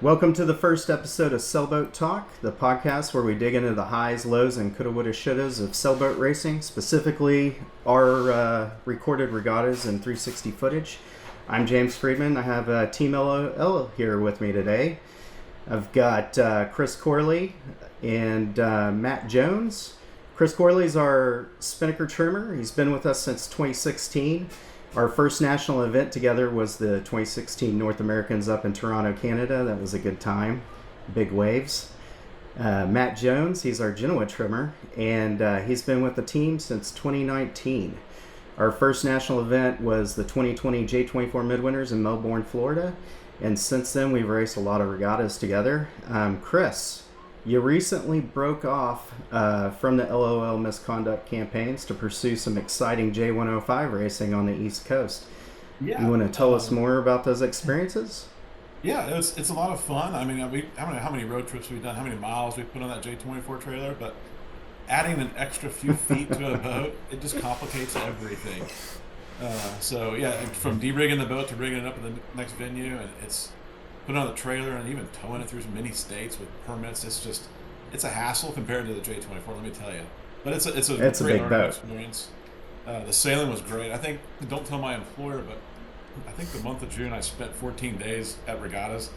Welcome to the first episode of Sailboat Talk, the podcast where we dig into the highs, lows, and coulda, woulda, shouldas of sailboat racing, specifically our recorded regattas and 360 footage. I'm James Friedman. I have Team LOL here with me today. I've got Chris Corley and Matt Jones. Chris Corley is our spinnaker trimmer. He's been with us since 2016. Our first national event together was the 2016 North Americans up in Toronto, Canada. That was a good time. Big waves. Matt Jones, he's our Genoa trimmer, and he's been with the team since 2019. Our first national event was the 2020 J24 Midwinters in Melbourne, Florida, and since then we've raced a lot of regattas together. Chris, you recently broke off from the LOL misconduct campaigns to pursue some exciting J105 racing on the East Coast. Yeah. You want to tell us more about those experiences? Yeah, it's a lot of fun. I mean, I don't know how many road trips we've done, how many miles we've put on that J24 trailer, but adding an extra few feet to a boat, it just complicates everything. So yeah, from de-rigging the boat to rigging it up in the next venue, and it's putting on the trailer and even towing it through many states with permits. It's a hassle compared to the J24, let me tell you. But it's a It's a great big learning boat. experience. The sailing was great. I think, don't tell my employer, but I think the month of June I spent 14 days at regattas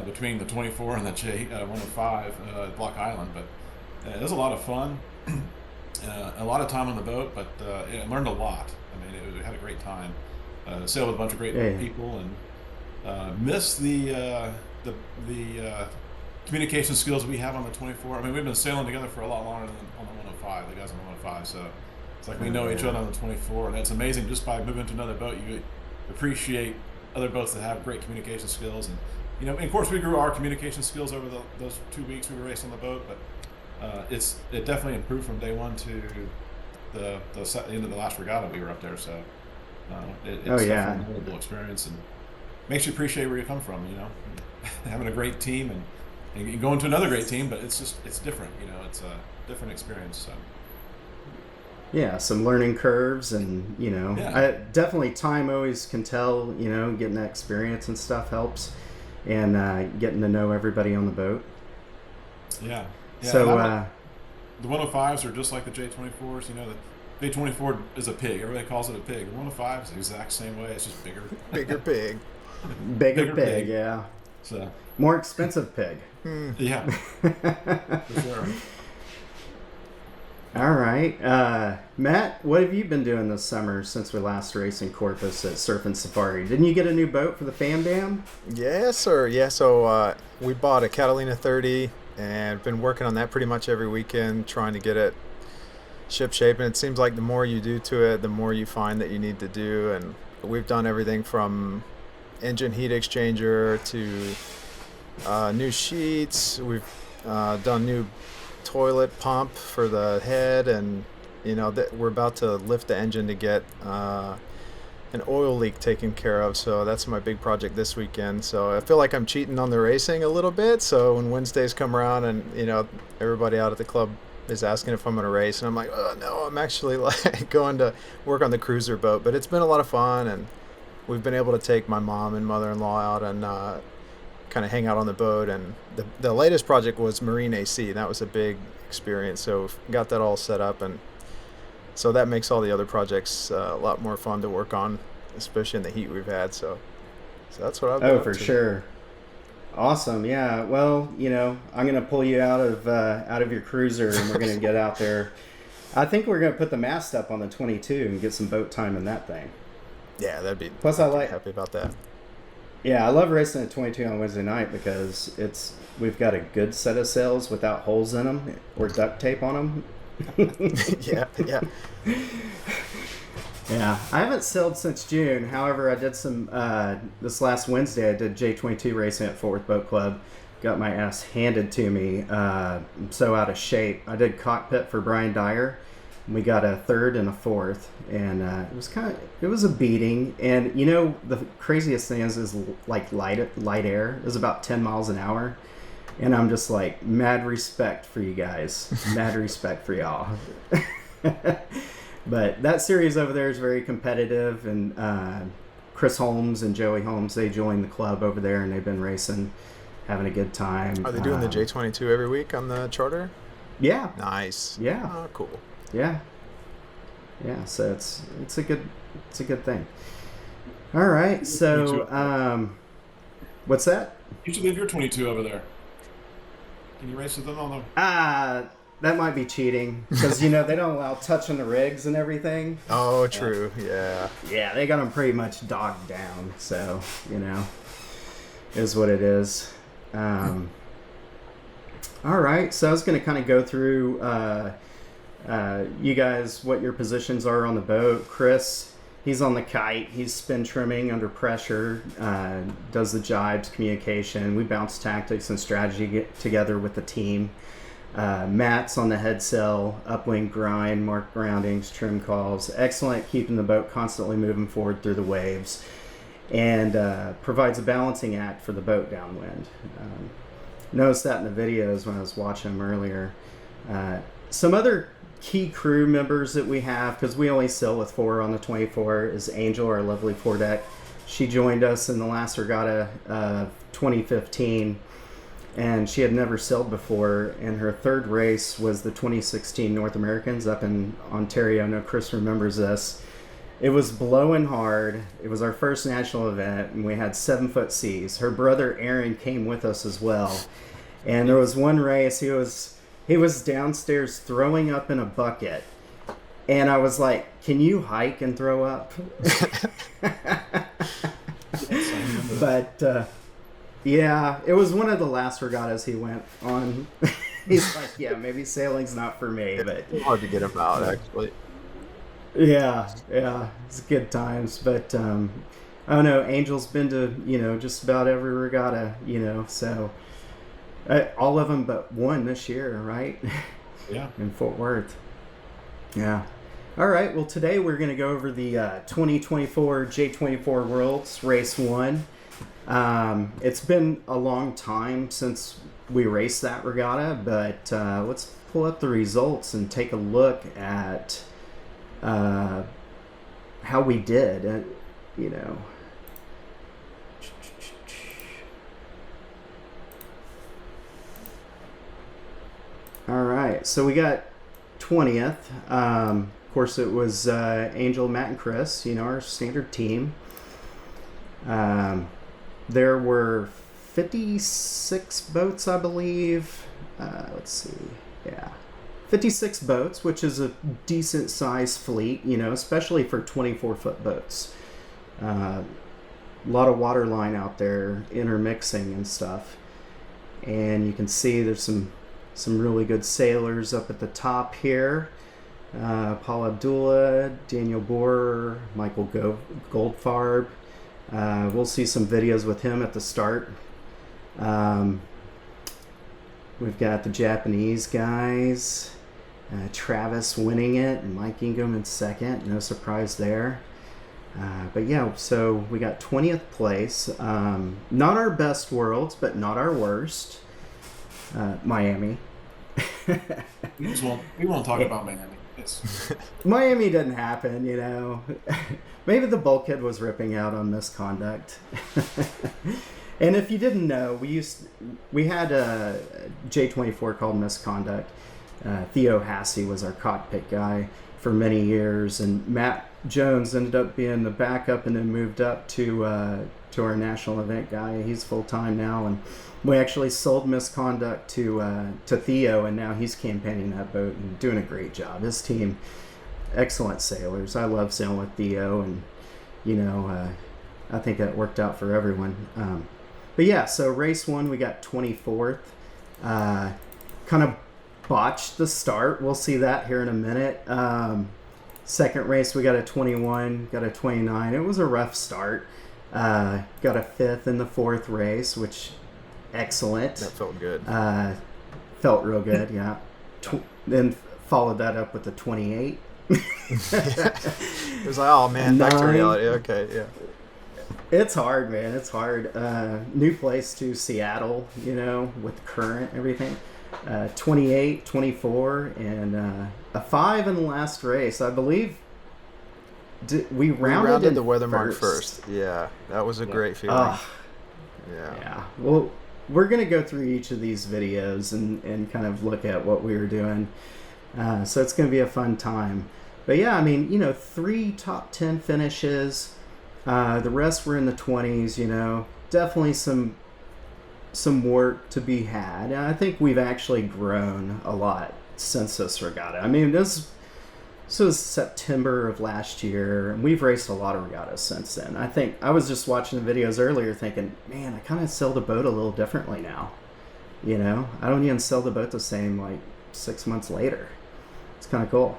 between the 24 and the J105 at Block Island. But it was a lot of fun, a lot of time on the boat, but I learned a lot. I mean, we had a great time. Sailed with a bunch of great people, and miss the communication skills we have on the 24. I mean, we've been sailing together for a lot longer than on the 105, the guys on the 105. So it's like we know each other on the 24, and it's amazing. Just by moving to another boat, you appreciate other boats that have great communication skills. And of course, we grew our communication skills over those 2 weeks we were racing the boat. But it definitely improved from day one to the end of the last regatta we were up there. So it's definitely a memorable experience, and makes you appreciate where you come from, having a great team and going to another great team, but it's different, it's a different experience. So. Yeah, some learning curves, and I definitely time always can tell, getting that experience and stuff helps, and getting to know everybody on the boat. Yeah. So the 105s are just like the J24s. The J24 is a pig. Everybody calls it a pig. The 105 is the exact same way. It's just bigger. Bigger pig. Bigger pig, yeah. So more expensive pig. Yeah, for sure. All right, Matt, what have you been doing this summer since we last raced in Corpus at Surf and Safari? Didn't you get a new boat for the Fam Bam? Yes, sir. Yeah, so we bought a Catalina 30 and been working on that pretty much every weekend, trying to get it ship shape. And it seems like the more you do to it, the more you find that you need to do. And we've done everything from engine heat exchanger to new sheets. We've done new toilet pump for the head, and we're about to lift the engine to get an oil leak taken care of. So that's my big project this weekend. So I feel like I'm cheating on the racing a little bit. So when Wednesdays come around and everybody out at the club is asking if I'm going to race, and I'm like, oh no, I'm actually like going to work on the cruiser boat. But it's been a lot of fun, and we've been able to take my mom and mother-in-law out and kind of hang out on the boat. And the latest project was marine AC. That was a big experience. So got that all set up, and so that makes all the other projects a lot more fun to work on, especially in the heat we've had. So that's what I've been up for to. Sure. Awesome. Yeah. Well, I'm going to pull you out of your cruiser, and we're going to get out there. I think we're going to put the mast up on the 22 and get some boat time in that thing. Yeah, that'd be. Plus, I'd be happy about that. Yeah, I love racing at 22 on Wednesday night because we've got a good set of sails without holes in them or duct tape on them. Yeah. Yeah, I haven't sailed since June. However, I did some this last Wednesday. I did J22 racing at Fort Worth Boat Club. Got my ass handed to me. I'm so out of shape. I did cockpit for Brian Dyer. We got a third and a fourth, and it was a beating. And the craziest thing is like light air is about 10 miles an hour, and I'm just like, mad respect for you guys, mad respect for y'all. But that series over there is very competitive, and Chris Holmes and Joey Holmes, they joined the club over there, and they've been racing having a good time. Are they doing the J22 every week on the charter? Yeah. Nice. Yeah. Oh, cool. Yeah. Yeah. So it's a good thing. All right. So what's that? You should leave your 22 over there. Can you race with them on the? That might be cheating because they don't allow touching the rigs and everything. Oh, true. Yeah. Yeah, they got them pretty much dogged down. So is what it is. All right. So I was going to kind of go through you guys what your positions are on the boat. Chris, he's on the kite. He's spin trimming under pressure. Does the jibes, communication. We bounce tactics and strategy together with the team. Matt's on the head sail, upwind grind, mark groundings, trim calls. Excellent, keeping the boat constantly moving forward through the waves, and provides a balancing act for the boat downwind. Noticed that in the videos when I was watching them earlier. Some other key crew members that we have, because we only sail with 4 on the 24, is Angel, our lovely foredeck. She joined us in the last regatta of 2015. And she had never sailed before, and her third race was the 2016 North Americans up in Ontario. I know Chris remembers this. It was blowing hard. It was our first national event, and we had 7-foot seas. Her brother Aaron came with us as well. And there was one race, he was downstairs throwing up in a bucket. And I was like, can you hike and throw up? But... yeah, it was one of the last regattas he went on. He's like, yeah, maybe sailing's not for me, but It's hard to get him out, actually. yeah, it's good times. But I don't know. Angel's been to just about every regatta, so all of them but one this year, right? Yeah, in Fort Worth. Yeah. All right. Well, today we're going to go over the 2024 J24 Worlds Race 1. It's been a long time since we raced that regatta, but let's pull up the results and take a look at how we did. All right, so we got 20th. Of course, it was Angel, Matt, and Chris. Our standard team. There were 56 boats, I believe. Let's see. Yeah. 56 boats, which is a decent sized fleet, especially for 24-foot boats. A lot of water line out there intermixing and stuff. And you can see there's some really good sailors up at the top here. Paul Abdullah, Daniel Borer, Michael Goldfarb. We'll see some videos with him at the start. We've got the Japanese guys, Travis winning it, and Mike Ingham in second. No surprise there. But yeah, so we got 20th place. Not our best worlds, but not our worst. Miami. we won't talk about Miami. Miami didn't happen, Maybe the bulkhead was ripping out on misconduct. And if you didn't know, we had a J24 called Misconduct. Theo Hassey was our cockpit guy for many years, and Matt Jones ended up being the backup and then moved up to our national event guy. He's full time now, and we actually sold Misconduct to Theo, and now he's campaigning that boat and doing a great job. His team, excellent sailors. I love sailing with Theo, and I think that worked out for everyone. But yeah, so race 1 we got 24th. Kind of botched the start. We'll see that here in a minute. Second race we got a 21, got a 29. It was a rough start. Got a 5th in the 4th race, which Excellent. That felt good. Felt real good, yeah. Then followed that up with the 28. It was like, oh man, back to reality. Okay, yeah. It's hard, man. It's hard. New place to Seattle, you know, with the current, everything. 28, 24, and a 5 in the last race. I believe we rounded the weather mark first. Yeah, that was a great feeling. Yeah. Well, we're going to go through each of these videos and kind of look at what we were doing. So it's going to be a fun time. But yeah, I mean, 3 top 10 finishes. The rest were in the 20s, definitely some work to be had. And I think we've actually grown a lot since this regatta. I mean, this was September of last year, and we've raced a lot of regattas since then. I think I was just watching the videos earlier thinking, man, I kind of sail the boat a little differently now. I don't even sail the boat the same like 6 months later. It's kind of cool.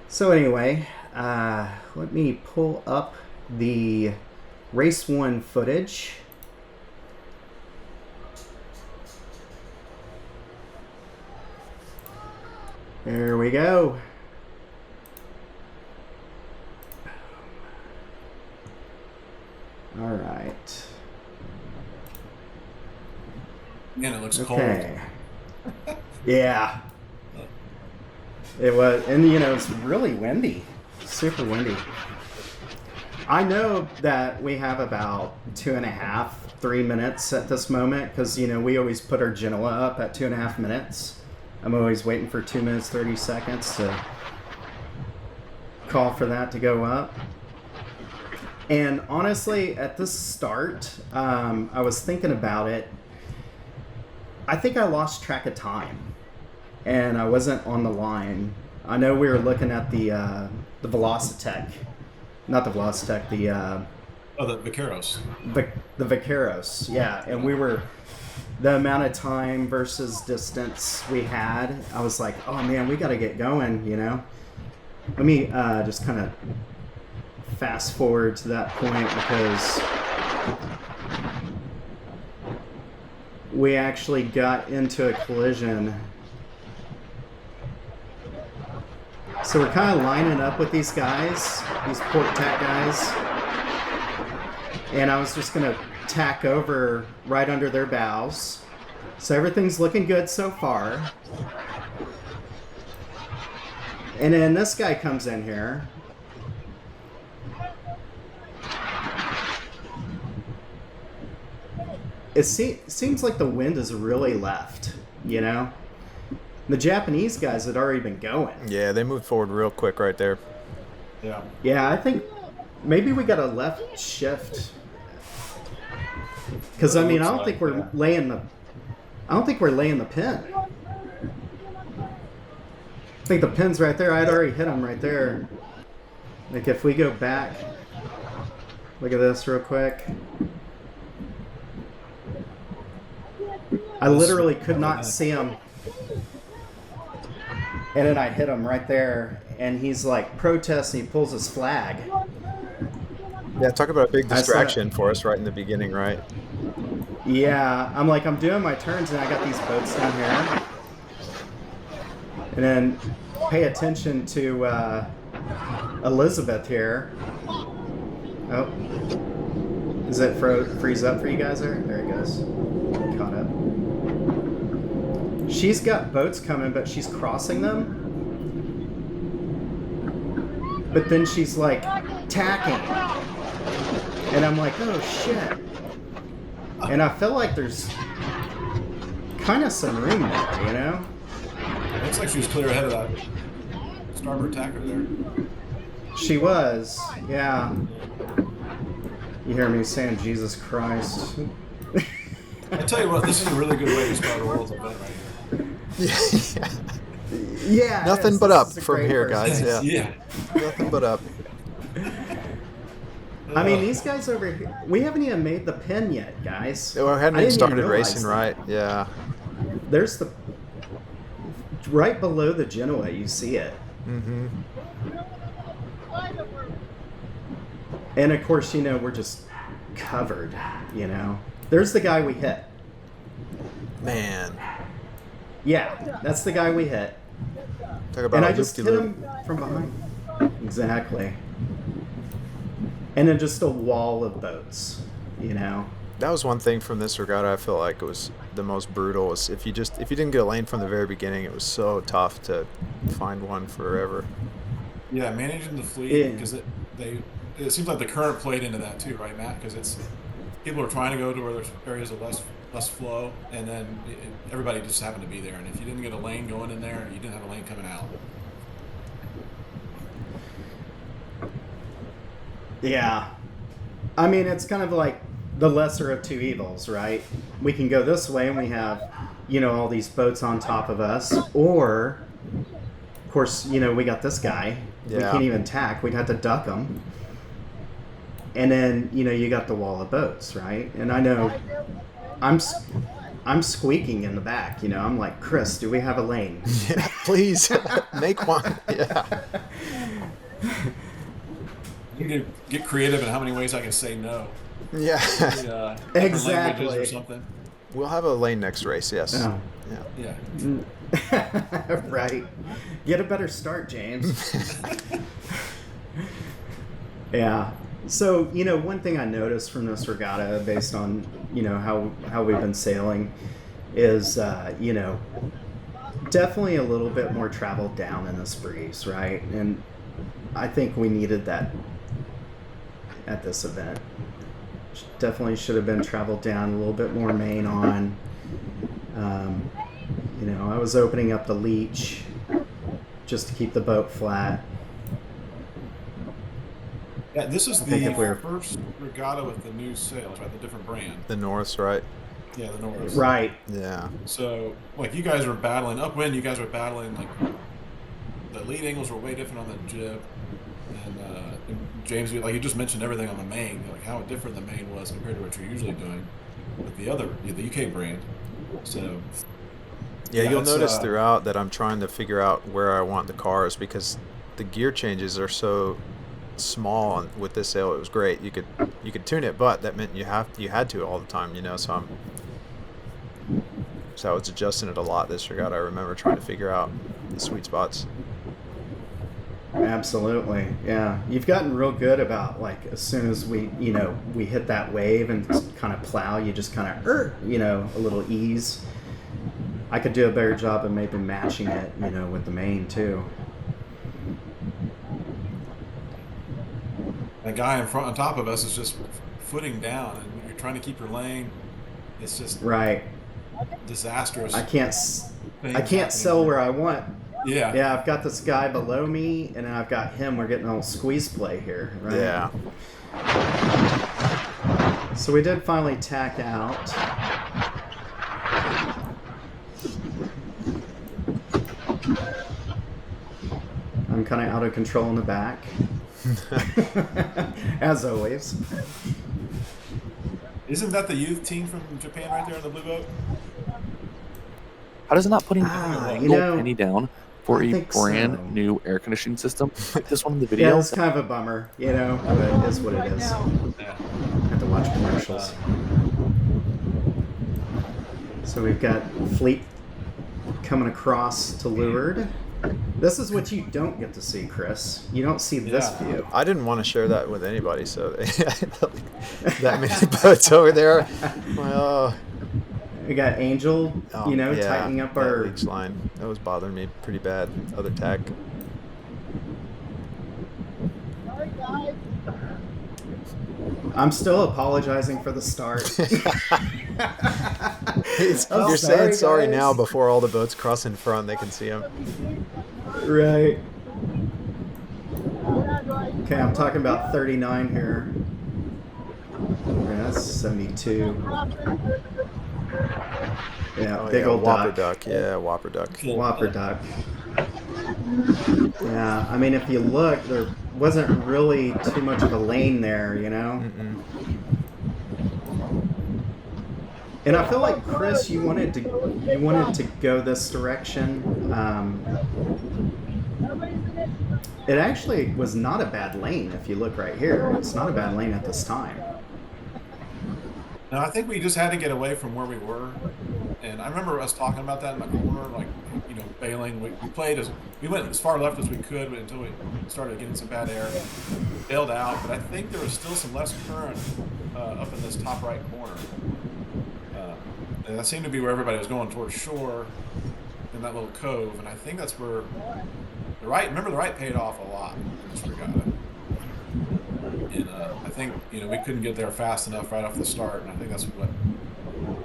So anyway, let me pull up the race 1 footage. There we go. All right. Man, it looks Okay. cold. Yeah. It was, and it's really windy. Super windy. I know that we have about 2.5, 3 minutes at this moment because, we always put our Genoa up at 2.5 minutes. I'm always waiting for 2 minutes, 30 seconds to call for that to go up. And honestly, at the start, I was thinking about it. I think I lost track of time, and I wasn't on the line. I know we were looking at the Velocitech, not the Velocitech, the Vaqueros. The Vaqueros, yeah, and we were. The amount of time versus distance we had, I was like, oh man, we got to get going, Let me just kind of fast forward to that point because we actually got into a collision. So we're kind of lining up with these guys, these port tack guys, and I was just going to tack over right under their bows. So everything's looking good so far. And then this guy comes in here. It seems like the wind is really left, The Japanese guys had already been going. Yeah, they moved forward real quick right there. Yeah. Yeah, I think maybe we got a left shift. Because I don't think we're laying the pin. I think the pin's right there. I'd already hit him right there. Like if we go back, look at this real quick. I literally could not see him. And then I hit him right there, and he's like protesting. He pulls his flag. Yeah, talk about a big distraction for us right in the beginning, right? Yeah, I'm doing my turns, and I got these boats down here. And then pay attention to Elizabeth here. Oh, is it freeze up for you guys there? There it goes. Caught up. She's got boats coming, but she's crossing them. But then she's like tacking. And I'm like, oh shit. And I feel like there's kind of some room there, Looks like she was clear ahead of that starboard tacker there. She was, yeah. You hear me saying Jesus Christ. I tell you what, this is a really good way to start a world's event right here. Yeah. Nothing but up from here, guys. Yeah. Yeah. Nothing but up. I mean, these guys over here, we haven't even made the pin yet, guys. Well, we hadn't I even didn't started realize racing, that. right? Yeah. There's the right below the Genoa, you see it. Mm-hmm. And of course, we're just covered, There's the guy we hit. Man. Yeah, that's the guy we hit. Talk about And a I just hit loop-de-loop. him from behind. Exactly. And then just a wall of boats, That was one thing from this regatta I feel like it was the most brutal. Was if you didn't get a lane from the very beginning, it was so tough to find one forever. Yeah, managing the fleet because it seems like the current played into that too, right, Matt? Because people are trying to go to where there's areas of less flow, and then everybody just happened to be there. And if you didn't get a lane going in there, you didn't have a lane coming out. Yeah. I mean, it's kind of like the lesser of two evils, right? We can go this way and we have, all these boats on top of us, or, of course, we got this guy. Yeah. We can't even tack. We'd have to duck him. And then, you got the wall of boats, right? And I know I'm squeaking in the back, I'm like, Chris, do we have a lane? Yeah, please make one. Yeah. You can get creative in how many ways I can say no. Yeah. Exactly. Or something. We'll have a lane next race, yes. Oh. Yeah. Right. Get a better start, James. Yeah. So, one thing I noticed from this regatta, based on, how we've been sailing, is, definitely a little bit more travel down in this breeze, right? And I think we needed that at this event. Definitely should have been traveled down, a little bit more main on. I was opening up the leech just to keep the boat flat. Yeah, this is the first regatta with the new sails, right? The different brand. The Norse, right? Yeah, the Norse. Right. Yeah. So, you guys were battling upwind. You guys were battling the lead angles were way different on the jib, and James, you just mentioned everything on the main, how different the main was compared to what you're usually doing with the UK brand. So. Yeah, you'll notice throughout that I'm trying to figure out where I want the cars, because the gear changes are so small, and with this sail it was great. You could tune it, but that meant you had to all the time, so I was adjusting it a lot this regatta. I remember trying to figure out the sweet spots. Absolutely. Yeah. You've gotten real good about, as soon as we hit that wave and kind of plow, you just kind of a little ease. I could do a better job of maybe matching it, with the main too. The guy in front on top of us is just footing down, and when you're trying to keep your lane, it's just right. Disastrous. I can't sell where I want. Yeah. Yeah, I've got this guy below me, and then I've got him. We're getting a little squeeze play here, right? Yeah. So we did finally tack out. I'm kind of out of control in the back. As always. Isn't that the youth team from Japan right there in the blue boat? How does it not putting a penny down for a brand new air conditioning system like this one in the video? Yeah, it's kind of a bummer, but it is what it is. Yeah. I have to watch commercials. So we've got fleet coming across to leeward. This is what you don't get to see, Chris. You don't see this view. I didn't want to share that with anybody, so that many boats over there. Well, we got Angel, tightening up our leech line. That was bothering me pretty bad. Other tack. I'm still apologizing for the start. You're saying sorry now before all the boats cross in front. They can see them. Right. Okay, I'm talking about 39 here. Okay, that's 72. Yeah, big old whopper duck. Yeah, whopper duck. Whopper duck. Yeah, I mean, if you look, there wasn't really too much of a lane there, Mm-mm. And I feel like, Chris, you wanted to go this direction. It actually was not a bad lane if you look right here. It's not a bad lane at this time. No, I think we just had to get away from where we were, and I remember us talking about that in the corner, bailing. We went as far left as we could until we started getting some bad air. Bailed out, but I think there was still some less current up in this top right corner. And that seemed to be where everybody was going towards shore in that little cove, and I think that's where the right paid off a lot in this regatta. And I think we couldn't get there fast enough right off the start, and I think that's what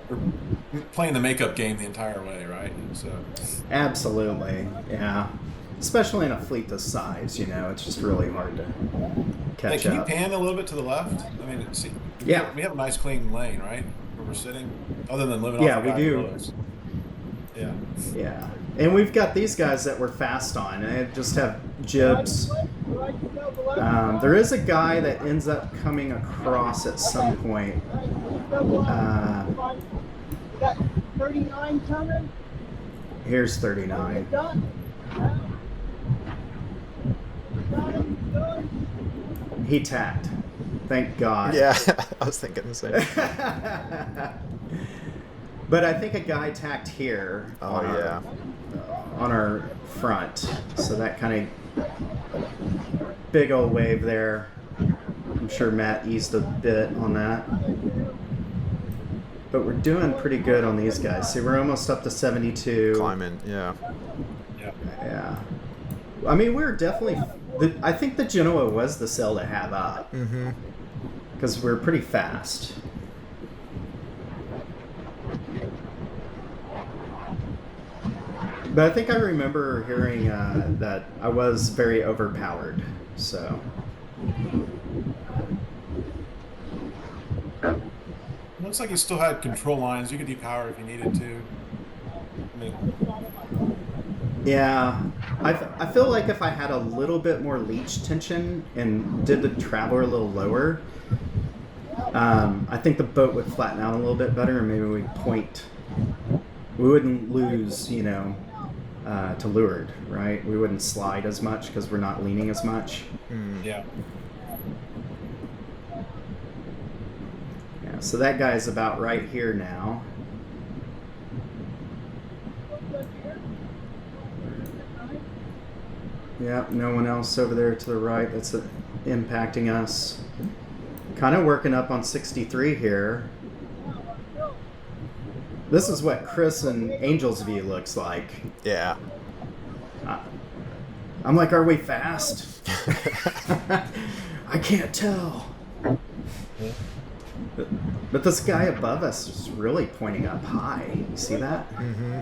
we're playing the makeup game the entire way, right? So absolutely, yeah. Especially in a fleet this size, it's just really hard to catch Hey, can up. you pan a little bit to the left? I mean, see, Yeah. we have a nice clean lane, right, where we're sitting, other than living Yeah, off the we guy do. below us. Yeah. Yeah, and we've got these guys that we're fast on, and they just have jibs. There is a guy that ends up coming across at some point. Got 39 coming. Here's 39. He tacked. Thank God. Yeah, I was thinking the same. But I think a guy tacked here. Oh, yeah. On our front. So that kind of big old wave there. I'm sure Matt eased a bit on that. But we're doing pretty good on these guys. See, we're almost up to 72. Climbing, yeah. Yeah. I mean, we're definitely... I think the Genoa was the sail to have up. Mm-hmm. Because we're pretty fast. But I think I remember hearing that I was very overpowered. So... Looks like you still had control lines. You could depower if you needed to. I mean, yeah, I feel like if I had a little bit more leech tension and did the traveler a little lower, I think the boat would flatten out a little bit better, and maybe we'd point. We wouldn't lose, to leeward, right? We wouldn't slide as much because we're not leaning as much. Yeah. Yeah, so that guy's about right here now. Yep, no one else over there to the right that's impacting us. Kind of working up on 63 here. This is what Chris and Angel's View looks like. Yeah. I'm like, are we fast? I can't tell. But this guy above us is really pointing up high. You see that? Mm-hmm.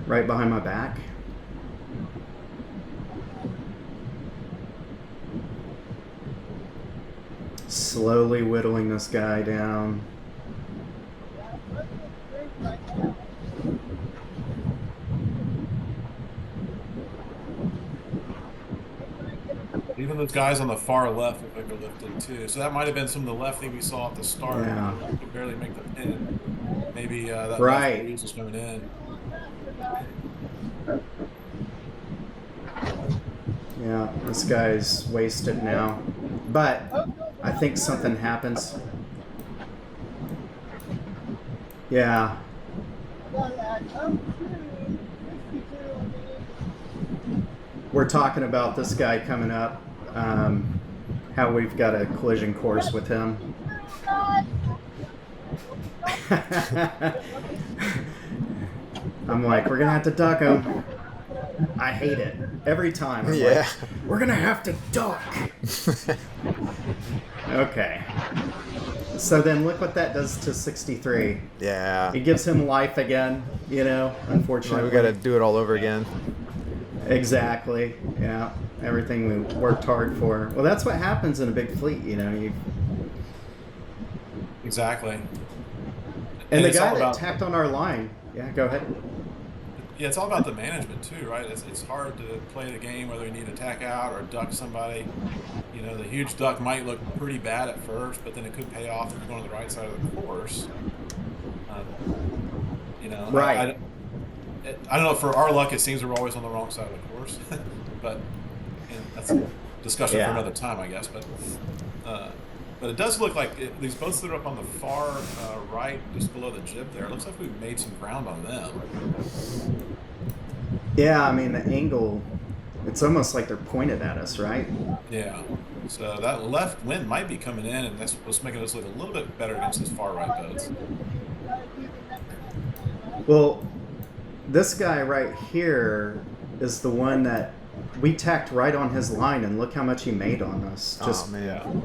Right behind my back. Slowly whittling this guy down. Even those guys on the far left look like they're lifted too. So that might have been some of the left thing we saw at the start. Yeah. We could barely make the pin. Maybe that right. left breeze was coming in. Yeah, this guy's wasted now. But I think something happens. Yeah. We're talking about this guy coming up, how we've got a collision course with him. I'm like, we're going to have to duck him. I hate it. Every time. I'm like, we're going to have to duck. Okay. So then look what that does to 63. Yeah. It gives him life again, unfortunately. We got to do it all over again. Exactly. Yeah. Everything we worked hard for. Well, that's what happens in a big fleet, you. Exactly. And the guy that tacked on our line. Yeah, go ahead. Yeah, it's all about the management too, right? It's hard to play the game whether you need to tack out or duck somebody. The huge duck might look pretty bad at first, but then it could pay off if you're going to the right side of the course. Right. I don't know. For our luck, it seems we're always on the wrong side of the course, but that's a discussion for another time, I guess. But it does look like these boats that are up on the far right, just below the jib there, it looks like we've made some ground on them. Yeah, I mean, the angle, it's almost like they're pointed at us, right? Yeah. So that left wind might be coming in, and that's what's making us look a little bit better against these far right boats. Well, this guy right here is the one that we tacked right on his line, and look how much he made on us. Oh man.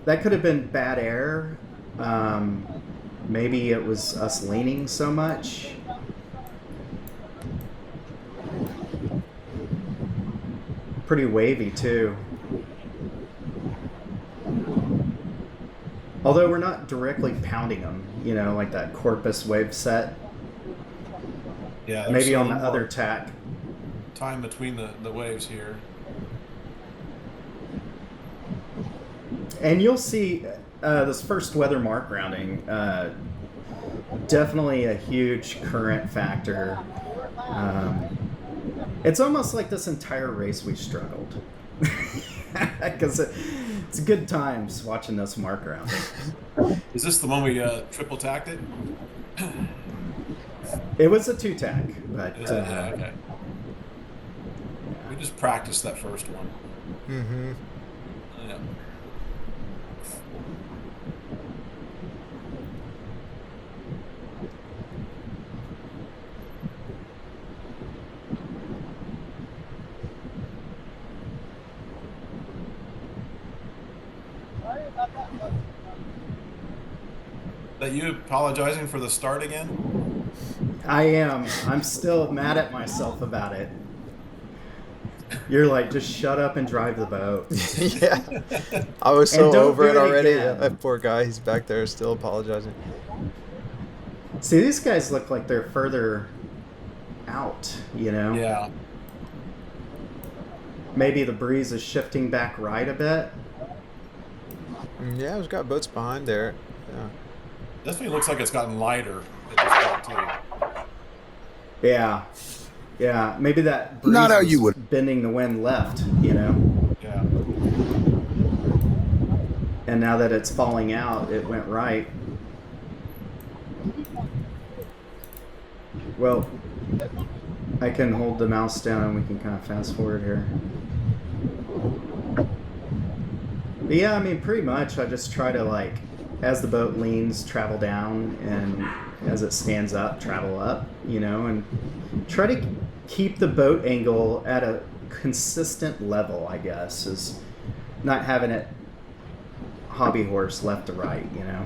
That could have been bad air. Maybe it was us leaning so much. Pretty wavy too. Although we're not directly pounding them, you know, like that Corpus wave set. Yeah. Maybe on the other tack. Time between the waves here. And you'll see this first weather mark rounding, definitely a huge current factor. It's almost like this entire race we struggled. Because it's good times watching this mark rounding. Is this the one we triple tacked it? It was a 2-tack, but... yeah, okay. We just practiced that first one. Mm-hmm. Yeah. That you apologizing for the start again? I am. I'm still mad at myself about it. You're like, just shut up and drive the boat. Yeah. I was so over it already. Again. That poor guy, he's back there still apologizing. See, these guys look like they're further out, you know? Yeah. Maybe the breeze is shifting back right a bit. Yeah, we've got boats behind there. Yeah. Definitely looks like it's gotten lighter at this point too. Yeah. Yeah, maybe that breeze Not how was you would. bending the wind left, you know? Yeah. And now that it's falling out, it went right. Well, I can hold the mouse down and we can kind of fast forward here. But yeah, I mean, pretty much I just try to, like, as the boat leans, travel down, and as it stands up, travel up, you know, and try to keep the boat angle at a consistent level, I guess, is not having it hobby horse left to right, you know.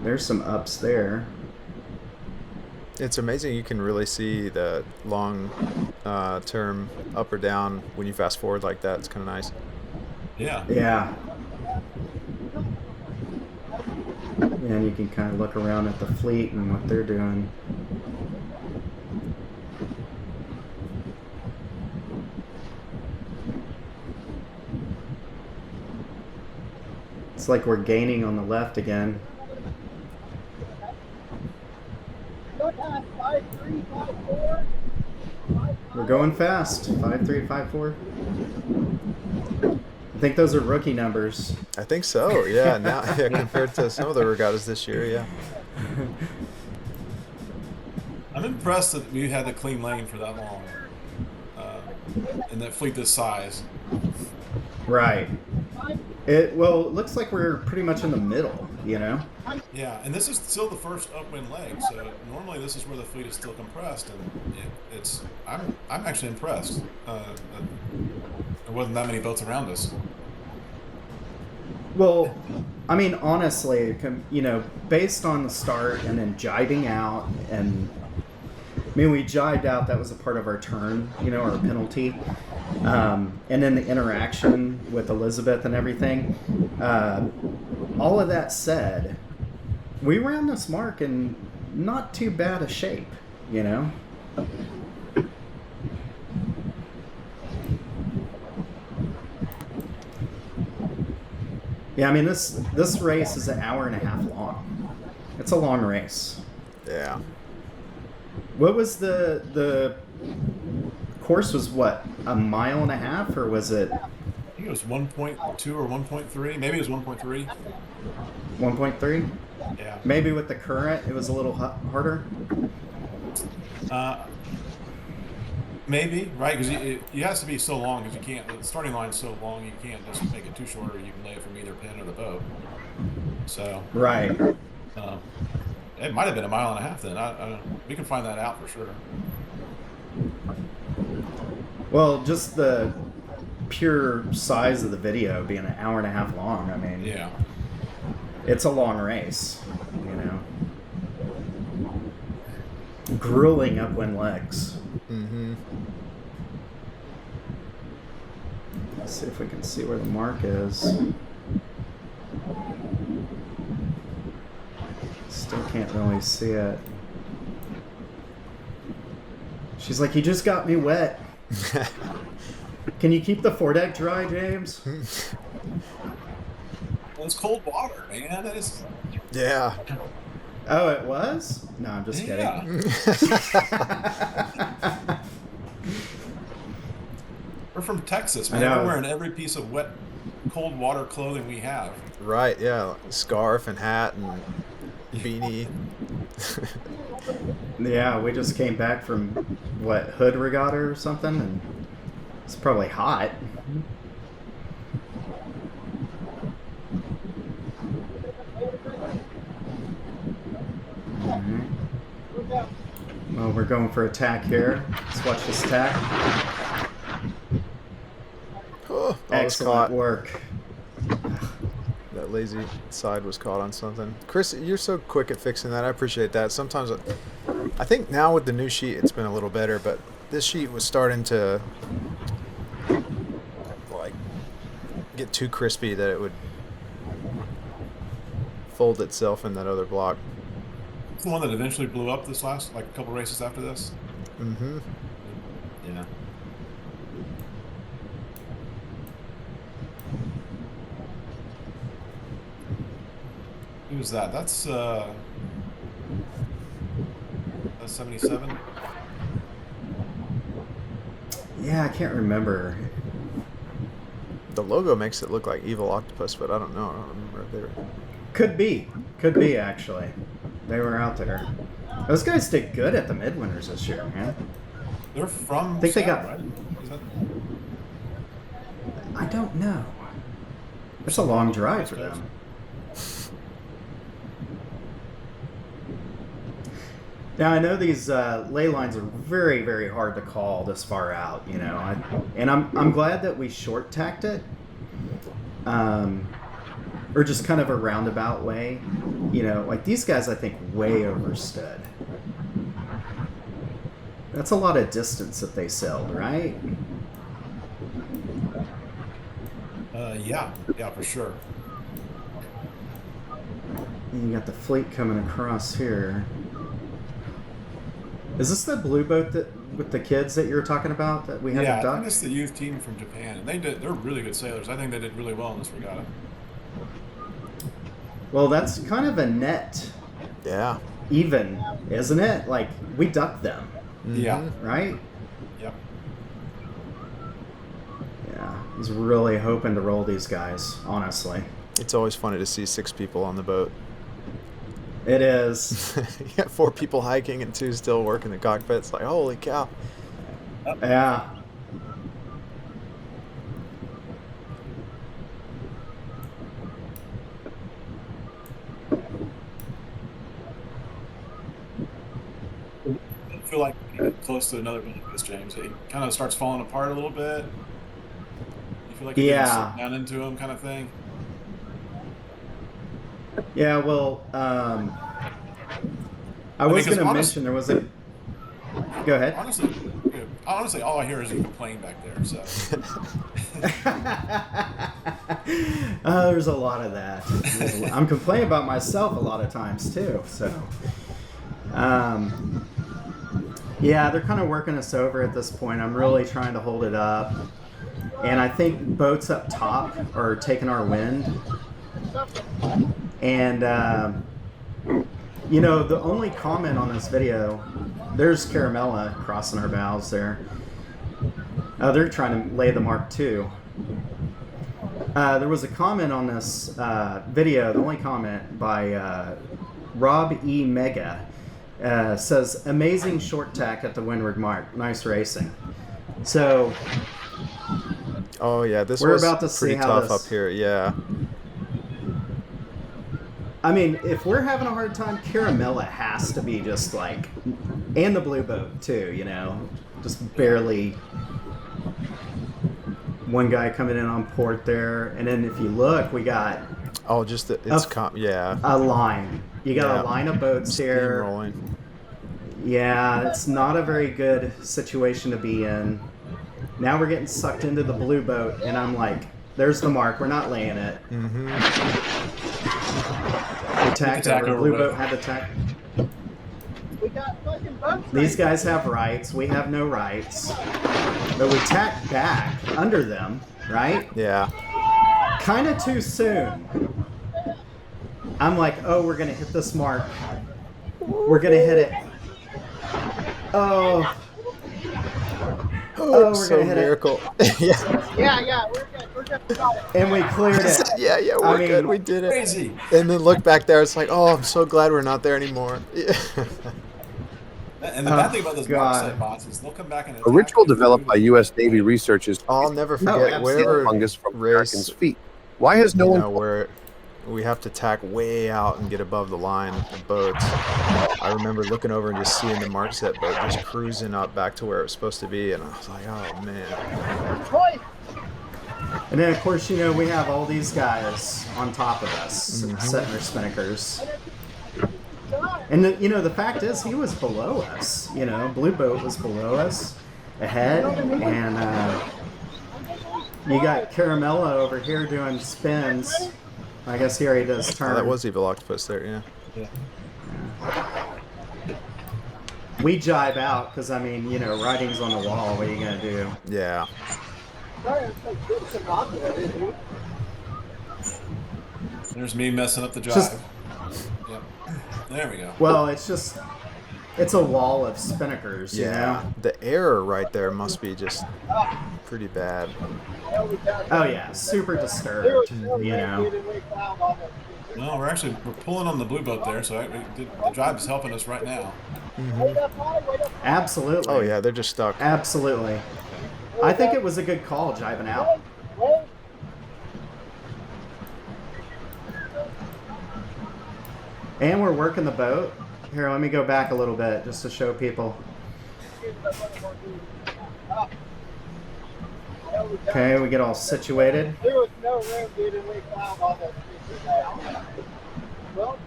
There's some ups there. It's amazing you can really see the long term up or down when you fast forward like that. It's kind of nice. Yeah. Yeah. And you can kind of look around at the fleet and what they're doing. It's like we're gaining on the left again. We're going fast. 5.3, 5.4. I think those are rookie numbers. I think so. Yeah. Now, yeah, compared to some of the regattas this year. Yeah. I'm impressed that we had the clean lane for that long, and that fleet this size. Right. It looks like we're pretty much in the middle, you know? Yeah, and this is still the first upwind leg, so normally this is where the fleet is still compressed, and I'm actually impressed. There wasn't that many boats around us. Well, I mean, honestly, you know, based on the start and then jibing out, and I mean, we jibed out, that was a part of our turn, you know, our penalty. And then the interaction with Elizabeth and everything. All of that said, we ran this mark in not too bad a shape, you know? Yeah, I mean, this race is an hour and a half long. It's a long race. Yeah. What was the course was what, a mile and a half, or was it? I think it was 1.2 or 1.3. Maybe it was 1.3. 1.3? Yeah. Maybe with the current, it was a little harder. Maybe, right? Because it has to be so long because you can't. The starting line's so long, you can't just make it too short, or you can lay it from either pin or the boat. So. Right. It might have been 1.5 miles then. We can find that out for sure. Well, just the pure size of the video being 1.5 hours long. I mean, yeah, it's a long race, you know. Grueling upwind legs. Mm-hmm. Let's see if we can see where the mark is. Still can't really see it. She's like, you just got me wet. Can you keep the foredeck dry, James? Well, it's cold water, man. That is. Yeah. Oh, it was? No, I'm just kidding. We're from Texas, man. We're wearing every piece of wet, cold water clothing we have. Right, yeah. Scarf and hat and beanie. Yeah, we just came back from, what, Hood Regatta or something? And it's probably hot. Well, we're going for a tack here. Let's watch this tack. Oh, excellent work. That lazy side was caught on something. Chris, you're so quick at fixing that. I appreciate that. Sometimes I think now with the new sheet it's been a little better, but this sheet was starting to like get too crispy that it would fold itself in that other block. It's the one that eventually blew up this last, like a couple races after this. Mm-hmm. Yeah. Who's that? That's 77. Yeah, I can't remember. The logo makes it look like Evil Octopus, but I don't know. I don't remember if they were... Could be actually. They were out there. Those guys did good at the midwinters this year, man. They're from. I think they got. Right? Is that... I don't know. It's a long drive for them. Now I know these ley lines are very, very hard to call this far out, you know. I'm glad that we short tacked it, or just kind of a roundabout way, you know. Like these guys, I think way overstood. That's a lot of distance that they sailed, right? Yeah, for sure. And you got the fleet coming across here. Is this the blue boat that with the kids that you were talking about that we had to duck? I think it's the youth team from Japan, and they're really good sailors. I think they did really well in this regatta. Well, that's kind of a net. Yeah. Even, isn't it? Like we ducked them. Mm-hmm. Yeah. Right? Yep. Yeah. I was really hoping to roll these guys, honestly. It's always funny to see 6 people on the boat. It is. You got 4 people hiking and 2 still working the cockpit. It's like, holy cow. Yeah. I feel like when you get close to another boat like this, James, it kind of starts falling apart a little bit. You feel like you're getting sucked down into them, kind of thing. Yeah, well, I was going to mention there was a... Go ahead. Honestly, all I hear is you complain back there, so... There's a lot of that. I'm complaining about myself a lot of times, too, so... yeah, they're kind of working us over at this point. I'm really trying to hold it up. And I think boats up top are taking our wind. And, you know, the only comment on this video, there's Caramella crossing our bows there. They're trying to lay the mark too. There was a comment on this video, the only comment by Rob E. Mega, says, amazing short tack at the windward mark. Nice racing. So, oh yeah, this we're was about to see pretty how tough this... up here, yeah. I mean, if we're having a hard time, Caramella has to be just like, and the blue boat too, you know, just barely. One guy coming in on port there, and then if you look, we got a line. You got a line of boats here. Steamrolling. Yeah, it's not a very good situation to be in. Now we're getting sucked into the blue boat, and I'm like, there's the mark. We're not laying it. Mm-hmm. Attack over. Blue boat had attack. We got fucking boats. These guys have rights. We have no rights. But we tack back under them, right? Yeah. Kind of too soon. I'm like, oh, we're going to hit this mark. We're going to hit it. Oh, we're so going to hit miracle. Yeah, we're good. Got it. it. And we cleared it. yeah, we're good. We did it. Crazy. And then look back there. It's like, oh, I'm so glad we're not there anymore. And the bad thing about those mark bots is they'll come back and a ritual developed by U.S. Navy researchers I'll never forget wherever fungus from race, Americans' feet. Why has no one? Where we have to tack way out and get above the line of boats. I remember looking over and just seeing the mark set boat just cruising up back to where it was supposed to be, and I was like, oh man. Troy, And then, of course, you know, we have all these guys on top of us, setting their spinnakers. And, you know, the fact is, he was below us. You know, Blue Boat was below us, ahead, and you got Caramella over here doing spins. I guess here he does turn. Oh, that was Evil Octopus there, yeah. We jibe out, because, I mean, you know, writing's on the wall. What are you going to do? Yeah. There's me messing up the jive. Yep. There we go. Well, it's just, it's a wall of spinnakers, you know? The error right there must be just pretty bad. Oh, yeah, super disturbed, you know? No, we're pulling on the blue boat there, so the jive is helping us right now. Absolutely. Oh, yeah, they're just stuck. Absolutely. I think it was a good call, jibing out. And we're working the boat. Here, let me go back a little bit just to show people. Okay, we get all situated. There was no room, dude, and we found all that. Well,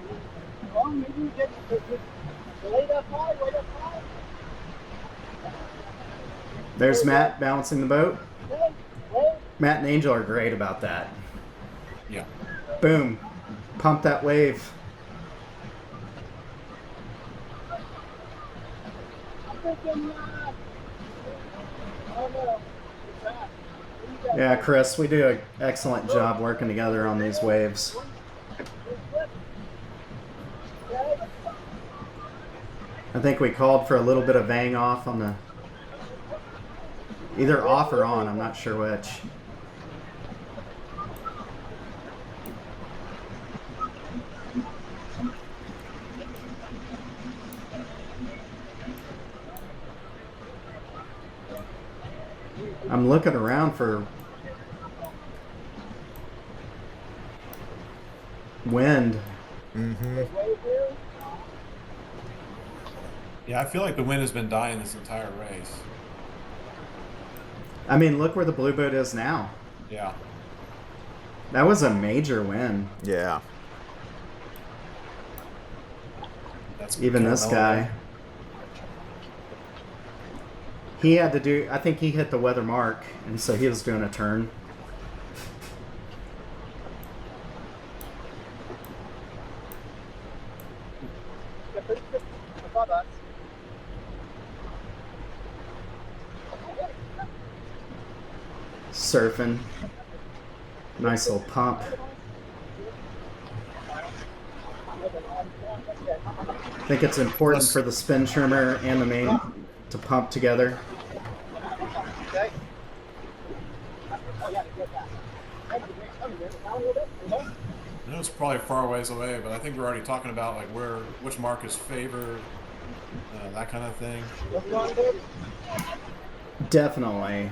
maybe we get lay up high, way up high. There's Matt balancing the boat. Matt and Angel are great about that. Yeah. Boom. Pump that wave. Yeah, Chris, we do an excellent job working together on these waves. I think we called for a little bit of vang off on the... Either off or on, I'm not sure which. I'm looking around for wind. Yeah, I feel like the wind has been dying this entire race. I mean, look where the blue boat is now. Yeah. That was a major win. Yeah. That's even this guy. He had to do, I think he hit the weather mark, and so he was doing a turn. Surfing. Nice little pump. I think it's important for the spin trimmer and the main to pump together. I know it's probably far ways away, but I think we're already talking about like which mark is favored, that kind of thing. Definitely.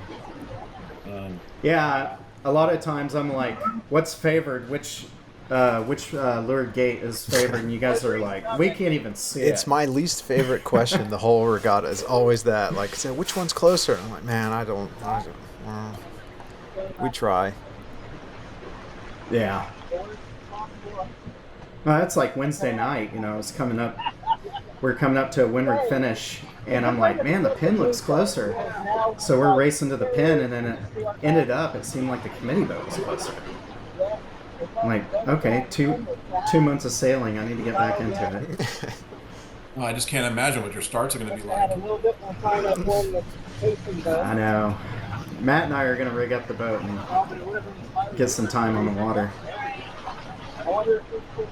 Yeah, a lot of times I'm like, what's favored? Which which lure gate is favored, and you guys are like, we can't even see it. It's my least favorite question. The whole regatta is always that. Like, say, which one's closer? I'm like, man, I don't we try. Yeah. Well, that's like Wednesday night. You know, it's coming up. We're coming up to a windward finish, and I'm like, man, the pin looks closer. So we're racing to the pin, and then it ended up, it seemed like the committee boat was closer. I'm like, okay, two months of sailing, I need to get back into it. Well, I just can't imagine what your starts are going to be like. I know. Matt and I are going to rig up the boat and get some time on the water.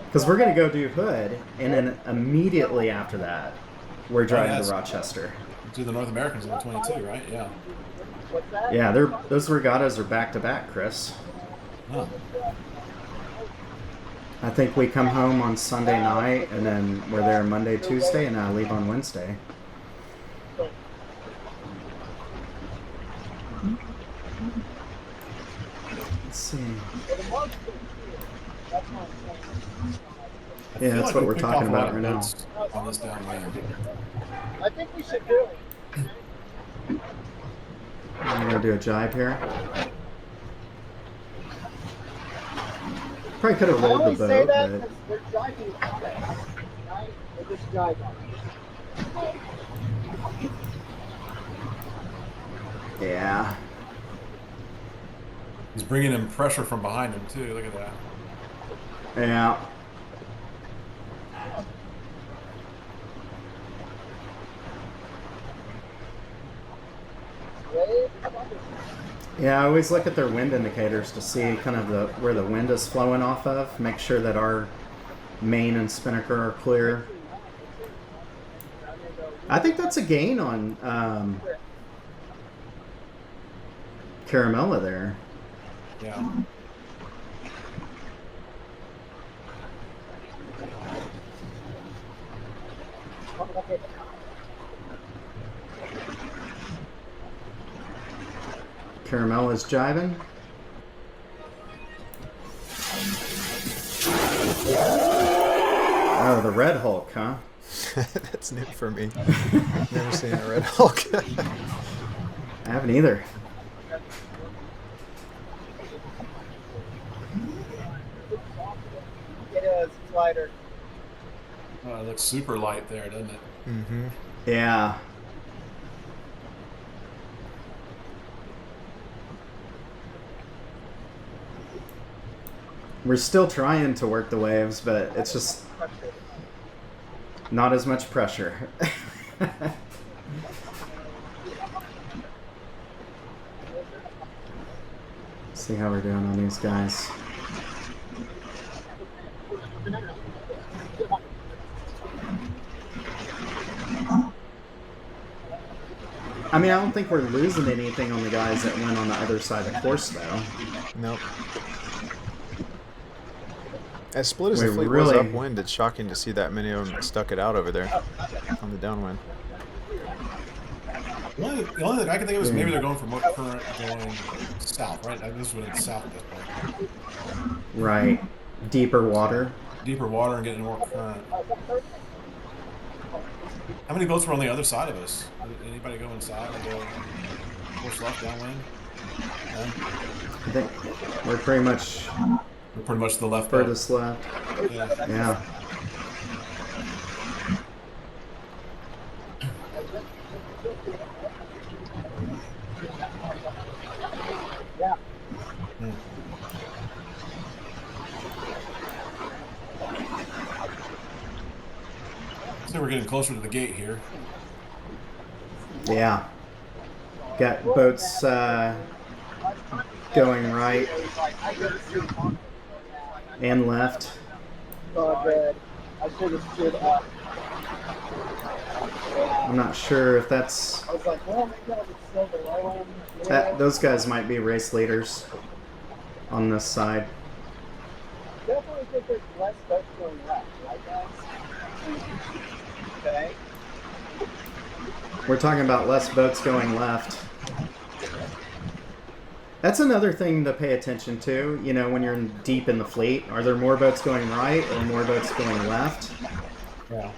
Because we're going to go do Hood, and then immediately after that, we're driving to Rochester. Do the North Americans on the 22, right? Yeah. Yeah, those regattas are back-to-back, Chris. Oh. I think we come home on Sunday night, and then we're there Monday, Tuesday, and I leave on Wednesday. Let's see. Yeah, that's what we're talking about right now. On this downwind. I think we should do it. I'm going to do a jibe here. Probably could have rolled the boat, but... We're driving on it, right? We're just driving on it. Yeah. He's bringing in pressure from behind him, too. Look at that. Yeah. Yeah, I always look at their wind indicators to see kind of where the wind is flowing off of. Make sure that our main and spinnaker are clear. I think that's a gain on Caramella there. Yeah. Caramella's jiving. Oh, the Red Hulk, huh? That's new for me. Never seen a Red Hulk. I haven't either. It is. It's lighter. Oh, it looks super light there, doesn't it? Mm-hmm. Yeah. We're still trying to work the waves, but it's just not as much pressure. See how we're doing on these guys. I mean, I don't think we're losing anything on the guys that went on the other side of the course, though. Nope. As split as the fleet was upwind, it's shocking to see that many of them stuck it out over there on the downwind. The only thing I can think of is maybe they're going for more current going south, right? This would be south at this point. Right. Deeper water. Deeper water and getting more current. How many boats were on the other side of us? Did anybody go inside and go course left downwind? No? I think we're pretty much the left furthest left. Yeah. Yeah. Yeah. So we're getting closer to the gate here. Yeah. Got boats going right and left. Oh, good. I should have stood up. I'm not sure if that's... I was like, well, maybe I would still below him. Those guys might be race leaders on this side. Definitely think there's less boats going left, right, guys? Okay. We're talking about less boats going left. That's another thing to pay attention to. When you're deep in the fleet, are there more boats going right or more boats going left? Yeah.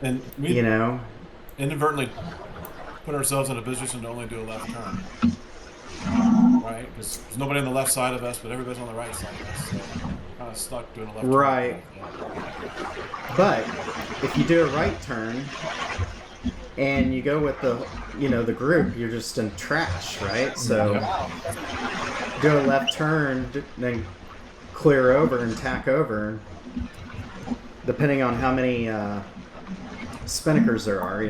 And we inadvertently put ourselves in a position to only do a left turn. Right? Because there's nobody on the left side of us, but everybody's on the right side of us. So we're kind of stuck doing a left turn. Right. But if you do a right turn and you go with the group, you're just in trash, right? So do a left turn, then clear over and tack over, depending on how many spinnakers there are,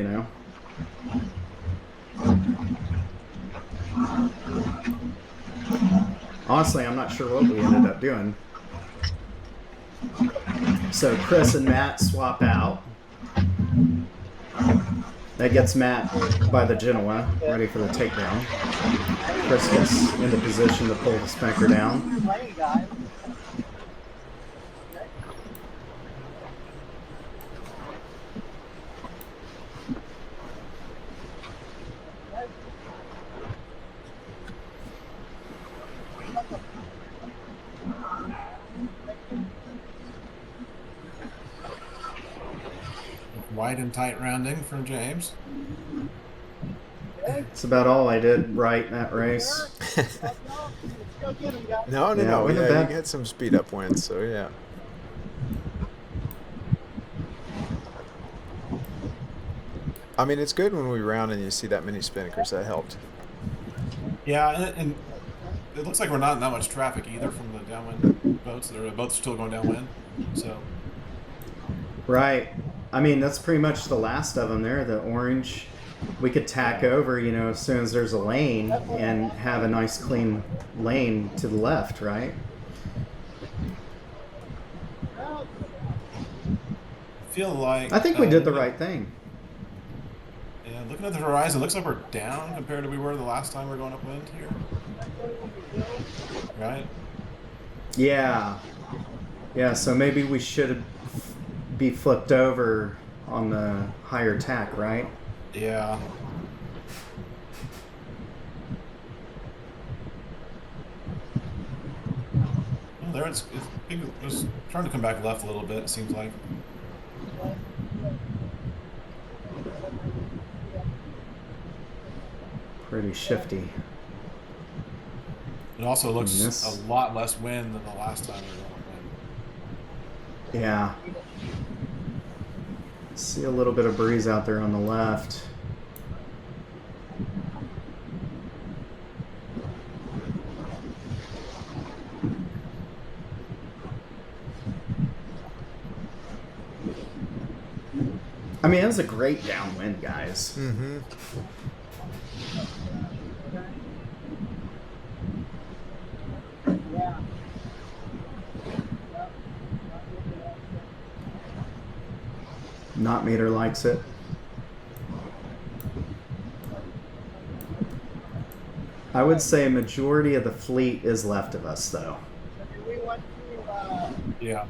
Honestly, I'm not sure what we ended up doing. So Chris and Matt swap out. That gets Matt by the Genoa, ready for the takedown. Chris gets into position to pull the spinnaker down. Wide and tight rounding from James. It's about all I did right in that race. No. Yeah, you get some speed up winds, so yeah. I mean, it's good when we round and you see that many spinnakers. That helped. Yeah, and it looks like we're not in that much traffic either from the downwind boats. There are boats still going downwind, so. Right. I mean, that's pretty much the last of them there, the orange. We could tack over, as soon as there's a lane and have a nice clean lane to the left, right? I feel like... I think we did the right thing. Yeah, looking at the horizon, it looks like we're down compared to we were the last time we were going upwind here. Right? Yeah. Yeah, so maybe we should be flipped over on the higher tack, right? Yeah. Well, there it's trying to come back left a little bit, it seems like. Pretty shifty. It also looks a lot less wind than the last time we were on wind. Yeah. See a little bit of breeze out there on the left. I mean, it was a great downwind, guys. Mm-hmm. Not meter likes it. I would say a majority of the fleet is left of us, though. Yeah.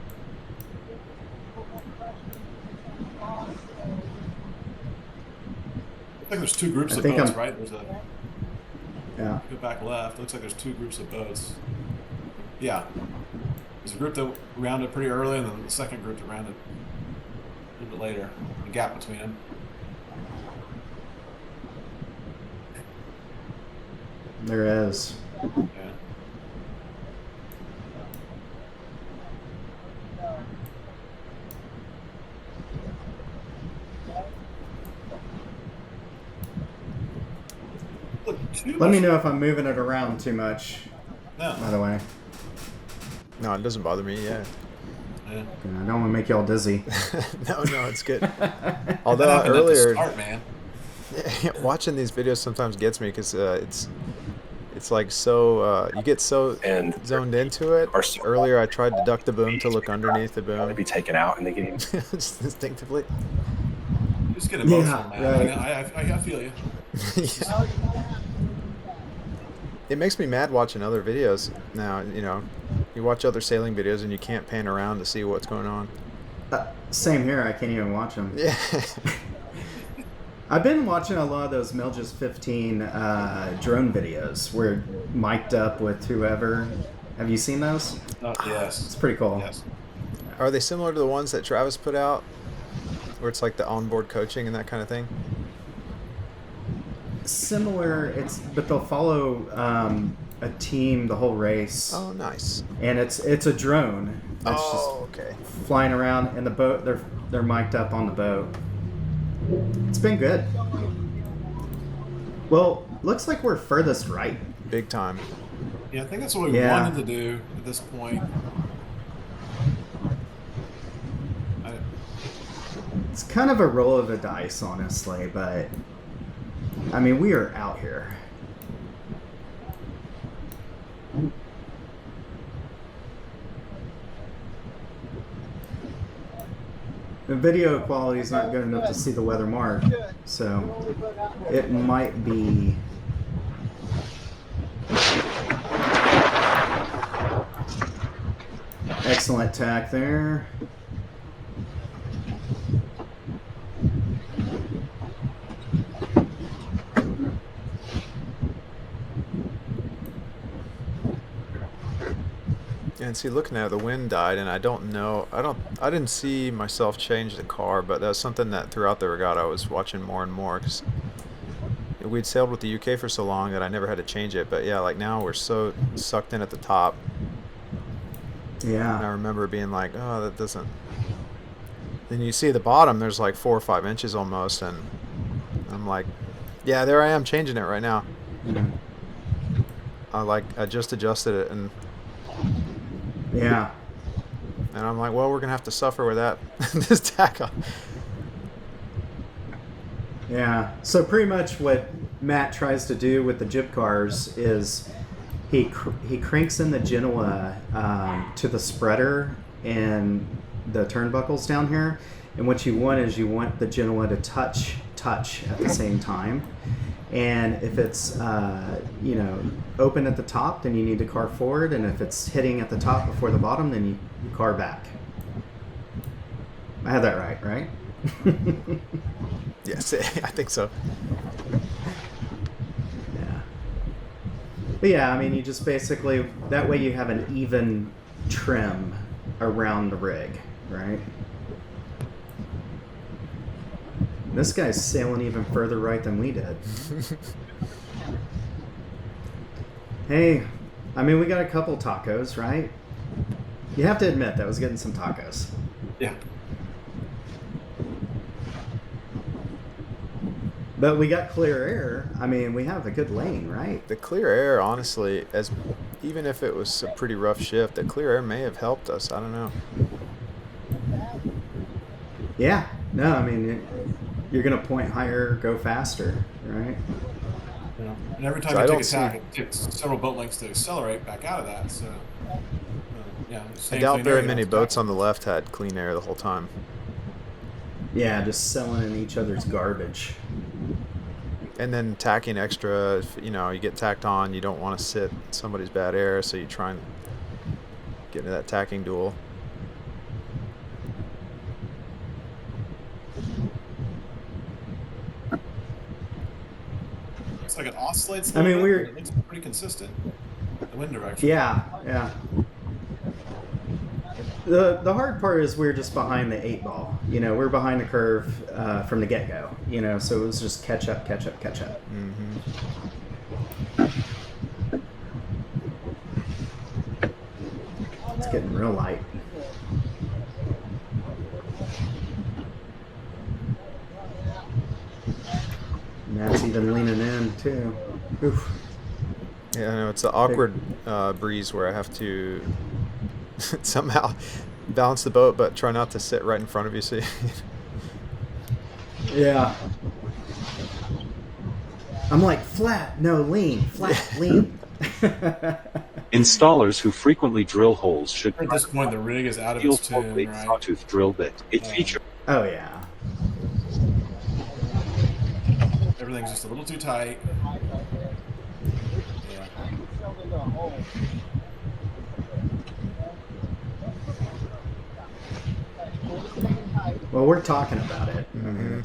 I think there's two groups of boats, right? There's a... Yeah. Go back left. Looks like there's two groups of boats. Yeah. There's a group that rounded pretty early, and then the second group that rounded a little bit later. The gap between them. There is. Yeah. Let me know if I'm moving it around too much. No. By the way. No, it doesn't bother me. Yeah. Yeah. I don't want to make y'all dizzy. No, it's good. Although earlier, start, man. Watching these videos sometimes gets me because it's like so you get so zoned into it. Earlier, I tried to duck the boom to look underneath the boom. To be taken out in the game. Just instinctively. You just get emotional, yeah, man. right. I feel you. It makes me mad watching other videos now. You watch other sailing videos and you can't pan around to see what's going on. Same here. I can't even watch them. Yeah. I've been watching a lot of those Milges 15 drone videos where mic'd up with whoever. Have you seen those? Yes. It's pretty cool. Yes. Are they similar to the ones that Travis put out, where it's like the onboard coaching and that kind of thing? Similar, but they'll follow a team the whole race. Oh, nice. And it's a drone that's okay. just flying around, and the boat they're mic'd up on the boat. It's been good. Well, looks like we're furthest right. Big time. Yeah, I think that's what we wanted to do at this point. It's kind of a roll of the dice, honestly, but I mean, we are out here. The video quality is not good enough to see the weather mark, so it might be. Excellent tack there. And see, looking at it, the wind died, and I didn't see myself change the car, but that was something that throughout the regatta I was watching more and more, because we'd sailed with the UK for so long that I never had to change it. But yeah, like now we're so sucked in at the top. Yeah. And I remember being like, oh, that doesn't. Then you see the bottom, there's like 4 or 5 inches almost, and I'm like, yeah, there I am changing it right now. Mm-hmm. I just adjusted it, and yeah. And I'm like, well, we're gonna have to suffer with that this tack on. Yeah. So pretty much what Matt tries to do with the jib cars is he cranks in the Genoa to the spreader and the turnbuckles down here, and what you want is the Genoa to touch at the same time. And if it's open at the top, then you need to car forward, and if it's hitting at the top before the bottom, then you car back. I had that right? Yes, I think so. Yeah. But yeah, I mean, you just basically, that way you have an even trim around the rig, right? This guy's sailing even further right than we did. Hey, I mean, we got a couple tacos, right? You have to admit that was getting some tacos. Yeah. But we got clear air. I mean, we have a good lane, right? The clear air, honestly, even if it was a pretty rough shift, the clear air may have helped us. I don't know. Yeah. No, I mean, you're going to point higher, go faster, right? Yeah. And every time you take a tack, it takes several boat lengths to accelerate back out of that. So, yeah. I doubt very many boats on the left had clean air the whole time. Yeah, just selling in each other's garbage. And then tacking extra, if, you get tacked on, you don't want to sit somebody's bad air, so you try and get into that tacking duel. It's like it oscillates. I mean, it looks pretty consistent. The wind direction. Yeah. The hard part is we're just behind the 8 ball. We're behind the curve from the get-go. So it was just catch up. Mm-hmm. It's getting real light. Matt's even leaning in too. Oof. Yeah, I know it's an awkward breeze where I have to somehow balance the boat, but try not to sit right in front of you. So yeah. I'm like, flat, no, lean, flat, lean. Installers who frequently drill holes should at this point the rig is out of its tune, right? Sawtooth drill bit. It features. Oh yeah. Everything's just a little too tight. Yeah. Well, we're talking about it. Mm-hmm.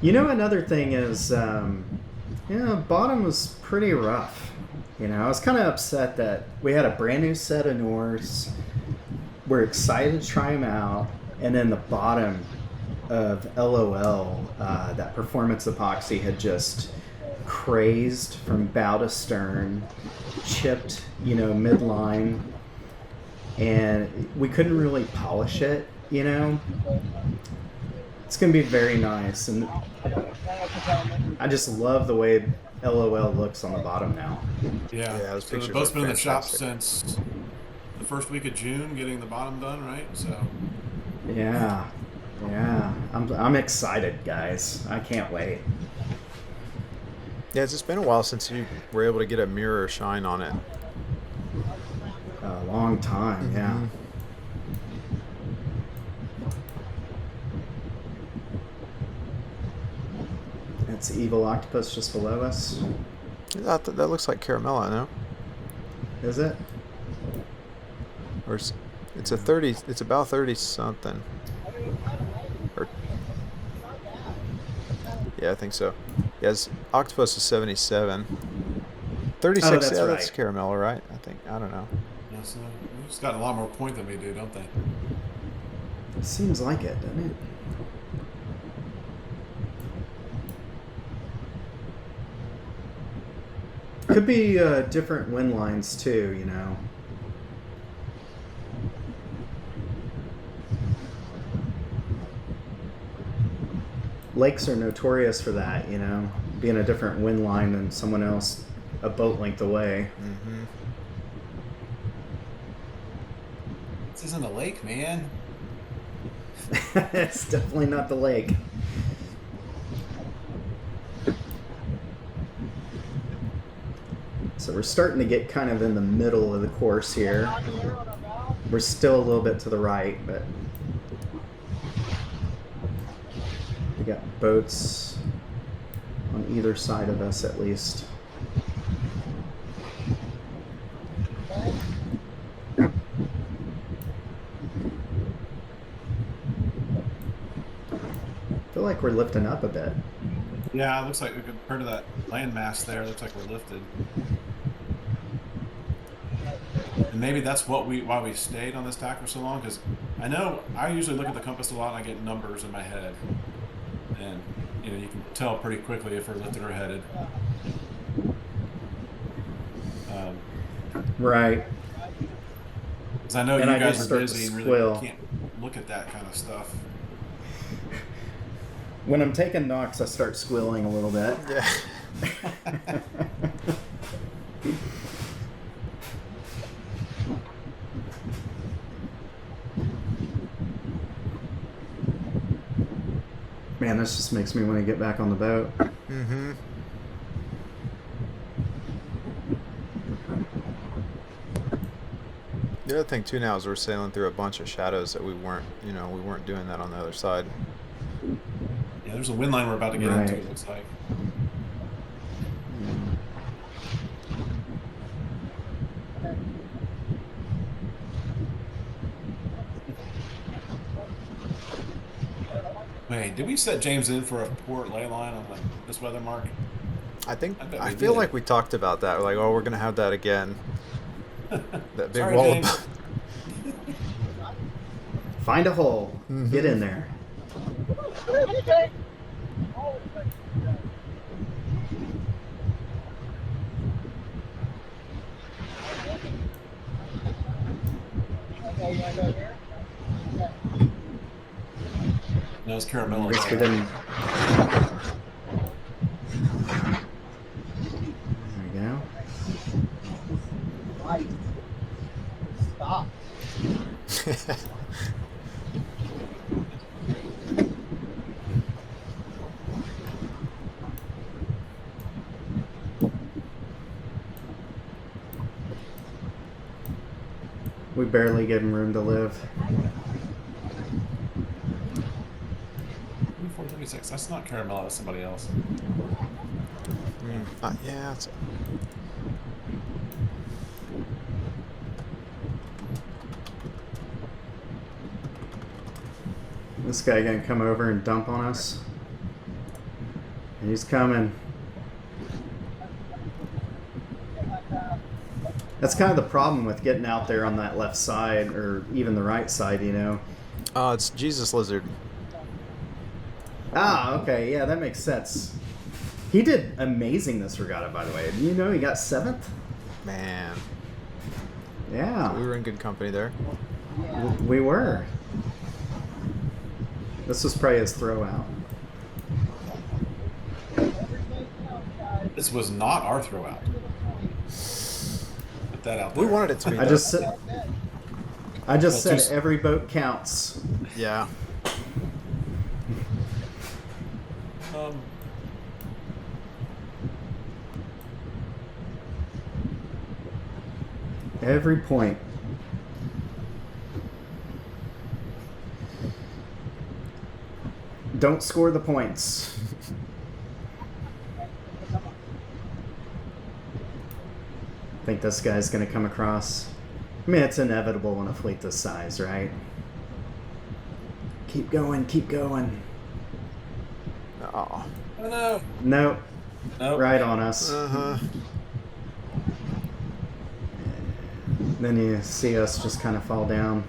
You know, another thing is, bottom was pretty rough. You know, I was kind of upset that we had a brand new set of Norse. We're excited to try them out, and then the bottom of LOL, that performance epoxy had just crazed from bow to stern, chipped, midline, and we couldn't really polish it, It's going to be very nice, and I just love the way LOL looks on the bottom now. Yeah, those so pictures they've both are been in the shop fantastic. since the first week of June, getting the bottom done, right? So Yeah, I'm excited, guys. I can't wait. Yeah, it's just been a while since you were able to get a mirror shine on it. A long time, yeah. That's Evil Octopus just below us. That looks like Caramella, no? Is it? Or it's a 30. It's about 30 something. Or, yeah, I think so. Yes, Octopus is 77. 36. Oh, that's yeah, right. That's Caramella, right? I think. I don't know. yeah, so they've just got a lot more point than we do, don't they? Seems like it, doesn't it? Could be different wind lines too, Lakes are notorious for that, being a different wind line than someone else a boat length away. Mm-hmm. This isn't a lake, man. It's definitely not the lake. So we're starting to get kind of in the middle of the course here. We're still a little bit to the right, but we got boats on either side of us at least. I feel like we're lifting up a bit. Yeah, it looks like compared to that landmass there, it looks like we're lifted. And maybe that's why we stayed on this tack for so long, because I know I usually look at the compass a lot and I get numbers in my head. And, you can tell pretty quickly if we're lifted or headed. Right. Because I know And you I guys just are start to busy and squill. really can't look at that kind of stuff. When I'm taking knocks, I start squilling a little bit. Yeah. Man, this just makes me want to get back on the boat. Mm-hmm. The other thing too now is we're sailing through a bunch of shadows that we weren't doing that on the other side. Yeah, there's a wind line we're about to get into, it looks like. Wait, did we set James in for a port ley line on this weather mark? I bet I we feel did. like we talked about that. Like, oh, we're gonna have that again. That big Sorry, wall. James. Find a hole. Mhm. Get in there. No, it's Caramella. I guess we didn't. There we go. Right. Stop. We barely give him room to live. 436. That's not Caramella. That's somebody else. Yeah. It's, This guy gonna come over and dump on us? He's coming. That's kind of the problem with getting out there on that left side, or even the right side, you know. Oh, it's Jesus Lizard. Ah, okay, yeah, that makes sense. He did amazing this regatta, by the way. You know, he got 7th. Man. Yeah, We were in good company there. we were. This was probably his throw out. This was not our throw out. Put that out there. We wanted it to be. I just said Well, every boat counts. Yeah. Every point. Don't score the points. I think this guy's going to come across. I mean, it's inevitable in a fleet this size, right? Keep going, keep going. Oh. Oh, no. Nope. Nope. Right on us. Uh-huh. Then you see us just kind of fall down.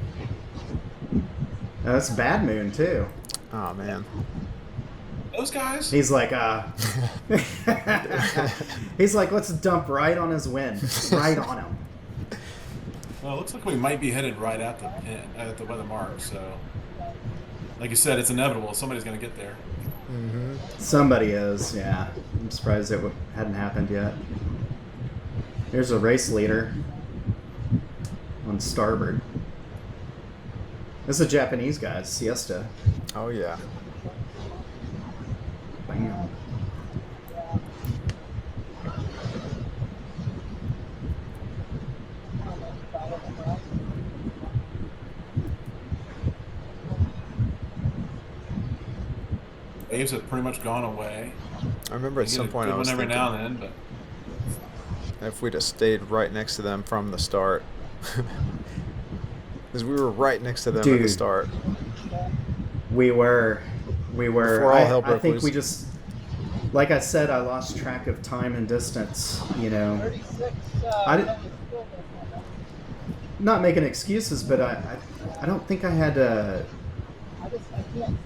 Oh, that's Bad Moon, too. Oh, man. Those guys? He's like, he's like, let's dump right on his wind. Right on him. Well, it looks like we might be headed right at the pin, at the weather mark, so... Like you said, it's inevitable. Somebody's going to get there. Mm-hmm. Somebody is, yeah. I'm surprised it hadn't happened yet. Here's a race leader on starboard. This is a Japanese guy, Siesta. Oh, yeah. Bam. Waves have pretty much gone away. I remember at You some get a point good I was one every thinking, now and then, but if we'd have stayed right next to them from the start. Because we were right next to them at the Dude. start. We were. Before all hell I broke think loose. we just, like I said, I lost track of time and distance, you know. 36. I didn't, not making excuses, but I don't think I had I can't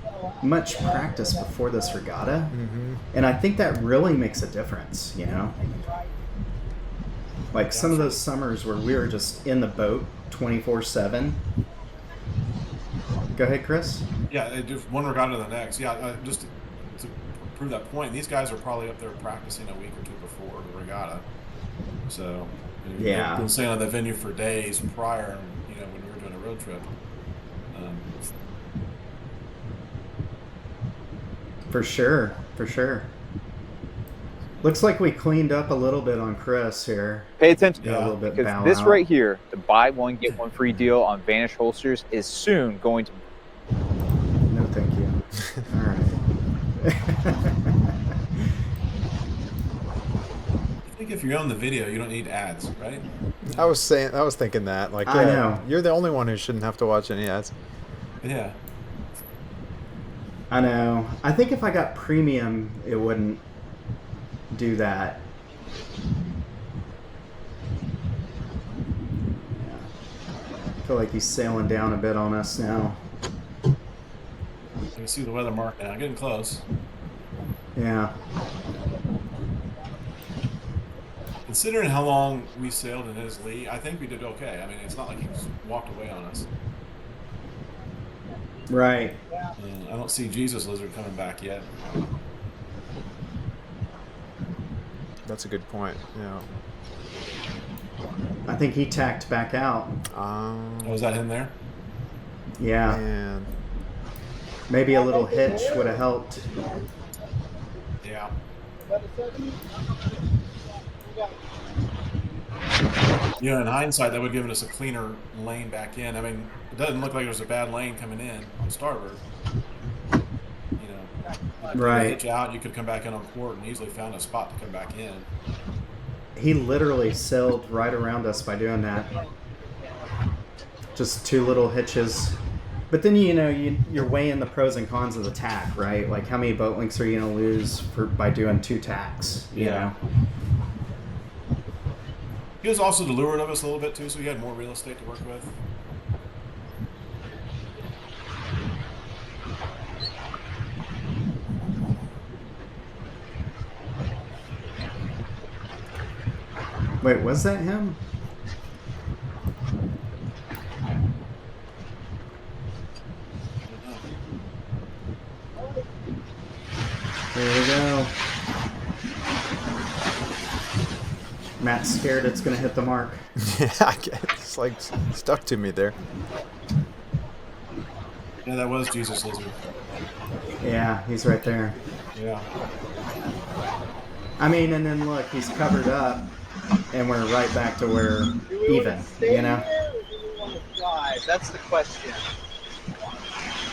sell out. much practice before this regatta. Mm-hmm. And I think that really makes a difference, you know? Like some of those summers where we were just in the boat 24/7. Go ahead, Chris. yeah, they do one regatta to the next. Yeah, just to prove that point, these guys are probably up there practicing a week or two before the regatta. So, Yeah. they've been staying on the venue for days prior, you know, when we were doing a road trip. For sure, for sure. Looks like we cleaned up a little bit on Chris here. Pay attention, Yeah. A little bit because bow this out. right here, the buy one get one free deal on Vanish holsters, is soon going to. No, thank you. All right. I think if you own the video, you don't need ads, right? I was thinking that. Like, I yeah, know. you're the only one who shouldn't have to watch any ads. Yeah. I know. I think if I got premium, it wouldn't do that. I feel like he's sailing down a bit on us now. You can see the weather mark now. Getting close. Yeah. Considering how long we sailed in his lee, I think we did okay. I mean, it's not like he just walked away on us. Right. I don't see Jesus Lizard coming back yet. That's a good point. Yeah. I think he tacked back out. Oh, was that him there? Yeah. Man. Maybe a little hitch would have helped. Yeah. You know, in hindsight, that would have given us a cleaner lane back in. I mean, it doesn't look like there was a bad lane coming in on starboard. You know, Right. Hitch out, you could come back in on port and easily found a spot to come back in. He literally sailed right around us by doing that. Just two little hitches. But then you're weighing the pros and cons of the tack, right? Like how many boat lengths are you going to lose by doing 2 tacks? You know. He was also the leeward of us a little bit too, so he had more real estate to work with. Wait, was that him? There we go. Matt's scared it's going to hit the mark. Yeah, it's like stuck to me there. Yeah, that was Jesus Lizard. Yeah, he's right there. Yeah. I mean, and then look, he's covered up, and we're right back to where even, you know? Here, or do we want to dive? That's the question.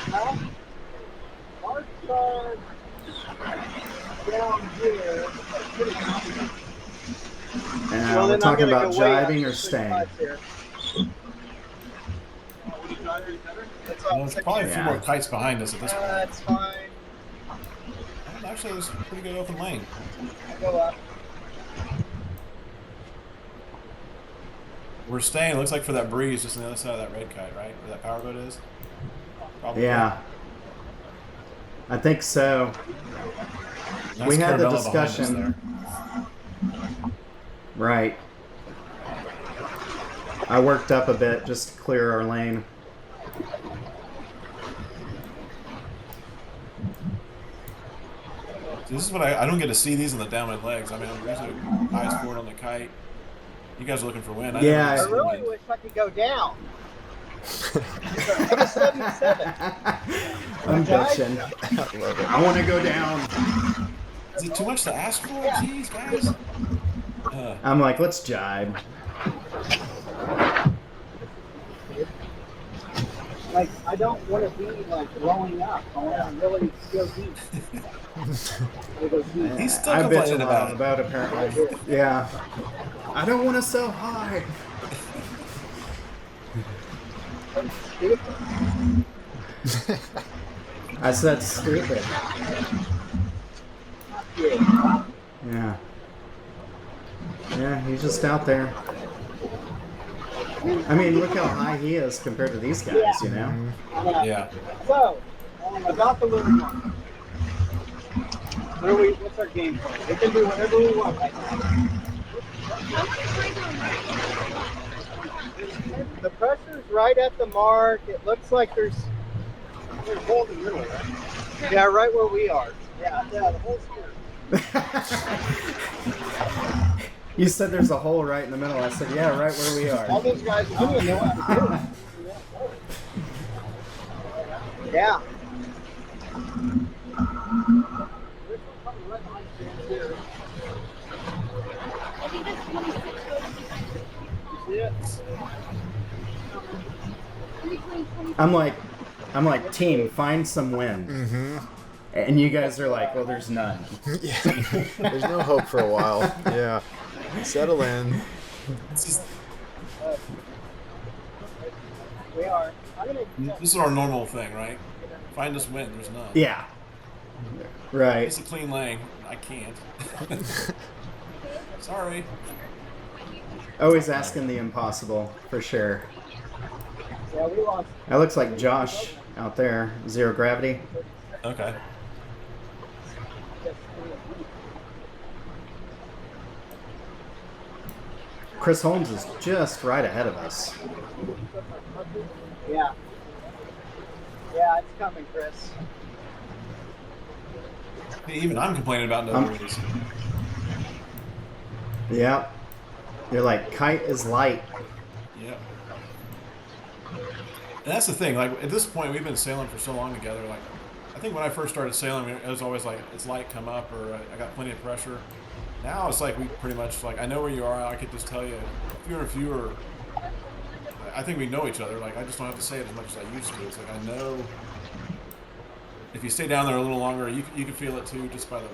Huh? Our car down here. We're then I'm talking gonna about go way up jiving or to staying. 35 here. That's all. Well, there's probably a few Yeah. more kites behind us at this point. That's fine. Actually, there's a pretty good open lane. Go up. We're staying, it looks like, for that breeze just on the other side of that red kite, right? Where that powerboat is? Probably. Yeah. I think so. Nice We had the Carabella behind us discussion. there. Right. I worked up a bit just to clear our lane. This is what I don't get to see these in the downwind legs. I mean, I'm usually eyes forward on the kite. You guys are looking for wind. Yeah. I never see really wind. wish I could go down. I'm a 77. I'm bitching. I love it. I want to go down. Is it too much to ask for? Jeez, guys. I'm like, let's jibe. Like, I don't want to be like blowing up. I want to really go deep. Go deep. He's still I bitch a complaining lot about it. apparently. Yeah. I don't want to sell high. I said stupid. Yeah. Yeah, he's just out there. I mean, look how high he is compared to these guys, you know? Yeah. So, about the little one. What's our game plan? We can do whatever we want right now. The pressure's right at the mark. It looks like there's a hole in the middle, right? Yeah, right where we are. Yeah, the hole's here. You said there's a hole right in the middle. I said, yeah, right where we All are. those guys know how to do it. Yeah. I'm like, team, find some wind. Mm-hmm. And you guys are like, well, there's none. Yeah. There's no hope for a while. Yeah. Settle in. We are. This is our normal thing, right? Find us wind, there's none. Yeah. Right. It's a clean lane. I can't. Sorry. Always asking the impossible, for sure. Yeah, we lost. That looks like Josh out there. Zero gravity. Okay. Chris Holmes is just right ahead of us. Yeah. Yeah, it's coming, Chris. Even I'm complaining about no breeze. Yep. You're like, kite is light. Yep. And that's the thing. Like at this point, we've been sailing for so long together. Like, I think when I first started sailing, it was always like it's light, come up, or I got plenty of pressure. Now it's like we pretty much like I know where you are. I could just tell you if you're. I think we know each other. Like I just don't have to say it as much as I used to. It's like I know if you stay down there a little longer, you can feel it too just by the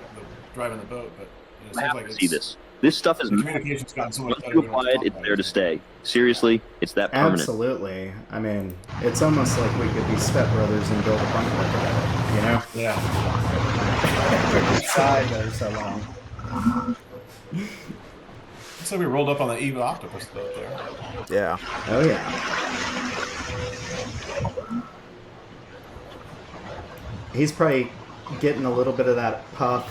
driving the boat. But you know, it seems like See this. This stuff is The communication's gotten so much once better. you we don't have apply to it, talk it's about there to stay. Seriously, it's that permanent. Absolutely. I mean, it's almost like we could be stepbrothers and build a bunker together, you know? Yeah. Side there so long. So we rolled up on the evil octopus boat there. Yeah. Oh, yeah. He's probably getting a little bit of that puff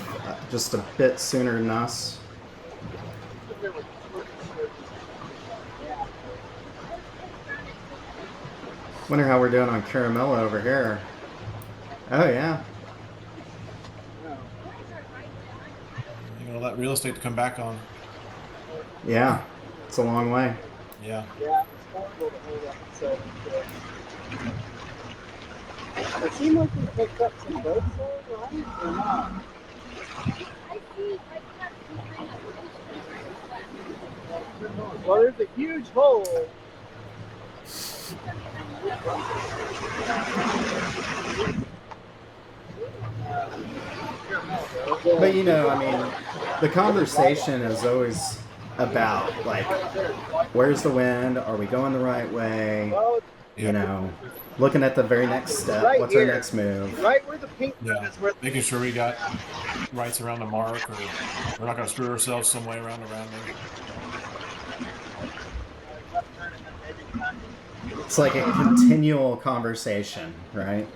just a bit sooner than us. Wonder how we're doing on Caramello over here. Oh, yeah. You know, that real estate to come back on. Yeah. It's a long way. Yeah. Yeah, it's horrible to hold up so it seemed like we picked up some boats there, right? Or not? Well, there's a huge hole. But you know, I mean, the conversation is always about, like, where's the wind? Are we going the right way? You know, looking at the very next step. Right What's here. our next move? Right where the pink Yeah. is where Making sure we got rights around the mark, or we're not going to screw ourselves some way around the rounding. It's like a continual conversation, right?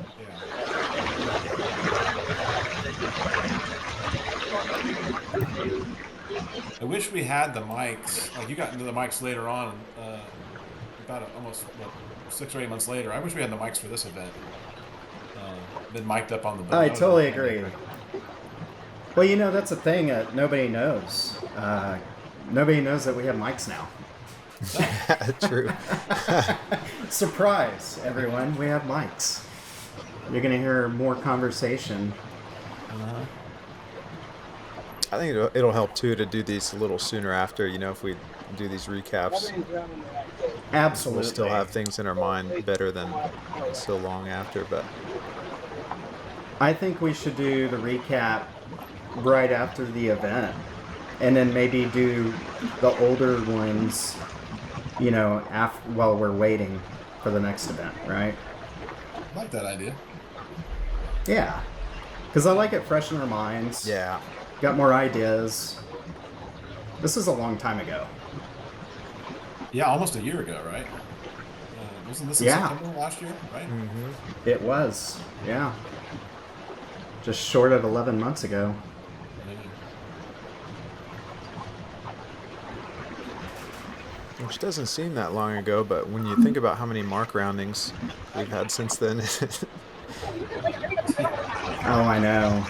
I wish we had the mics. Like, you got into the mics later on, about almost 6 or 8 months later. I wish we had the mics for this event. Been mic'd up on the boat. I totally agree. Well, you know, that's a thing that nobody knows. Nobody knows that we have mics now. True. Surprise, everyone. We have mics. You're going to hear more conversation. I think it'll help too to do these a little sooner after, you know, if we do these recaps. Absolutely. We'll still have things in our mind better than so long after, but I think we should do the recap right after the event, and then maybe do the older ones, you know, while we're waiting for the next event, right? I like that idea. Yeah, because I like it fresh in our minds. yeah. Got more ideas. This is a long time ago. Yeah, almost a year ago, right? Wasn't this in September last year, right? Mm-hmm. It was, yeah. Just short of 11 months ago. Which doesn't seem that long ago, but when you think about how many mark roundings we've had since then. Oh, I know.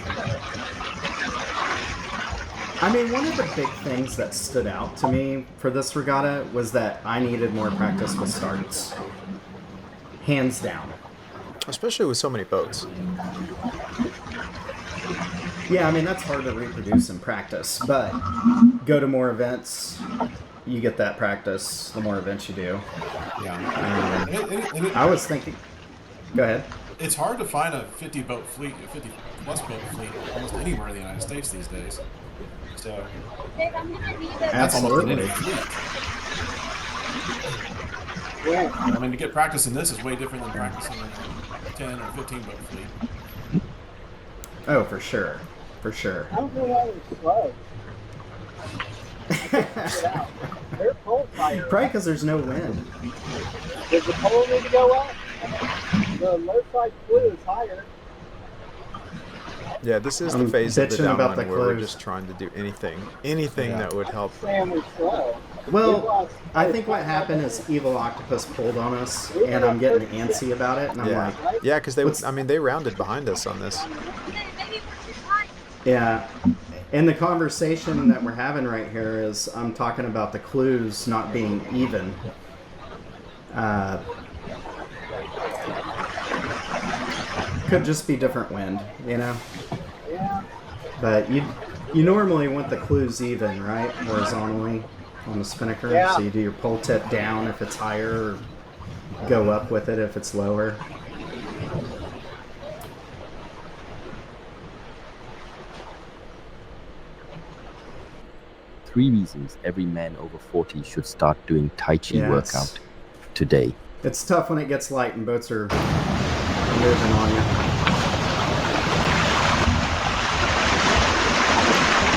I mean, one of the big things that stood out to me for this regatta was that I needed more practice with starts. Hands down. Especially with so many boats. Yeah, I mean, that's hard to reproduce in practice, but go to more events, you get that practice the more events you do. Yeah. I was thinking... Go ahead. It's hard to find a 50-boat fleet, a 50-plus boat fleet almost anywhere in the United States these days. So that's almost an Absolutely. fleet. I mean, to get practice in this is way different than practicing in a 10 or 15-boat fleet. Oh, for sure. For sure. I don't know why they're slow. I can't figure it out. They're pole fire. Probably because there's no wind. Does the pole need to go up? The low side flue is higher. Yeah, this is I'm the phase of the bitching about Downwind the where we're clues. just trying to do anything that would help. Saying we're slow. Well, I think what happened is Evil Octopus pulled on us, and I'm getting antsy about it, and I'm Yeah, like, yeah, because they rounded behind us on this. yeah. And the conversation that we're having right here is I'm talking about the clues not being even. Could just be different wind, you know? Yeah. But you normally want the clues even, right? Horizontally on the spinnaker. Yeah. So you do your pole tip down if it's higher, or go up with it if it's lower. 3 reasons every man over 40 should start doing Tai Chi workout today. It's tough when it gets light and boats are moving on you.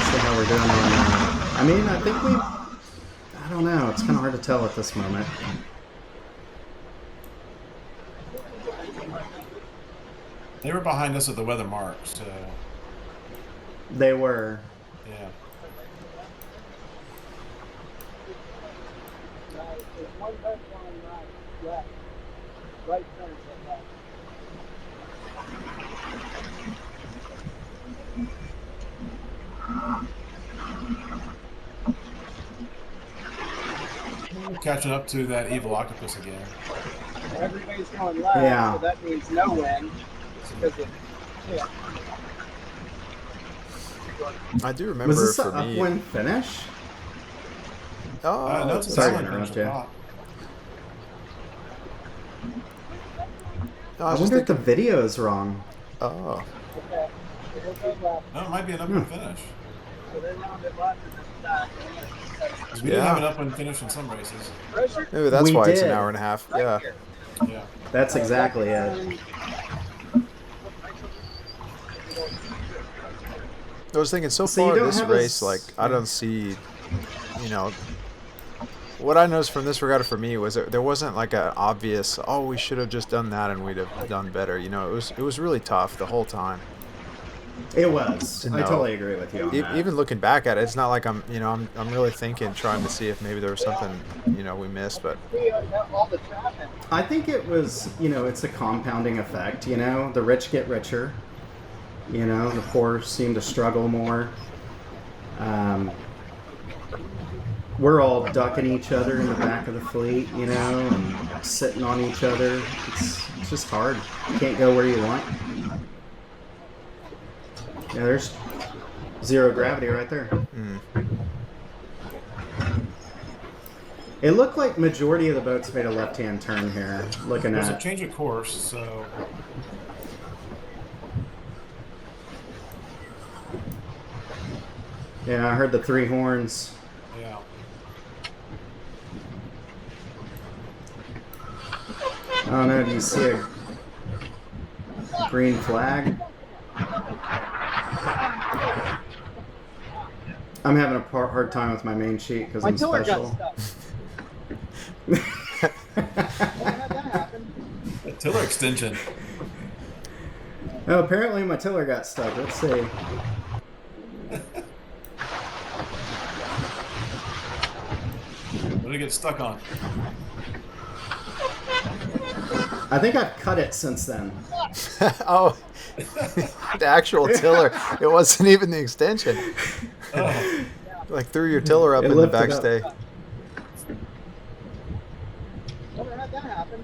See how we're doing on. I mean, I think I don't know. It's kind of hard to tell at this moment. They were behind us at the weather mark, so. They were. Yeah. Right center of that. Catching up to that evil octopus again. Everybody's going left, so that means no wind. I do remember. Was this for an upwind finish? Oh, no, sorry to interrupt you. No, I wonder if the video is wrong. Oh. No, it might be an upwind finish. We did have an upwind finish in some races. Maybe that's why it's an hour and a half. Yeah. Yeah. That's exactly it. I was thinking so So you far don't this have race, like I don't see, you know, what I noticed from this regatta for me was there wasn't like an obvious, oh, we should have just done that and we'd have done better. You know, it was really tough the whole time. It was. I totally agree with you on that. Even looking back at it, it's not like I'm really thinking, trying to see if maybe there was something, we missed, but I think it was, it's a compounding effect, the rich get richer, the poor seem to struggle more. We're all ducking each other in the back of the fleet, and sitting on each other. It's just hard. You can't go where you want. Yeah, there's zero gravity right there. It looked like majority of the boats made a left-hand turn here. There's a change of course, so. Yeah, I heard the 3 horns. Yeah. I don't know, do you see a green flag? I'm having a hard time with my main sheet because I'm special. A tiller extension. Oh, apparently my tiller got stuck. Let's see. What did it get stuck on? I think I've cut it since then. Oh, the actual tiller. It wasn't even the extension. Oh. Like threw your tiller up in the backstay. Never had that happen.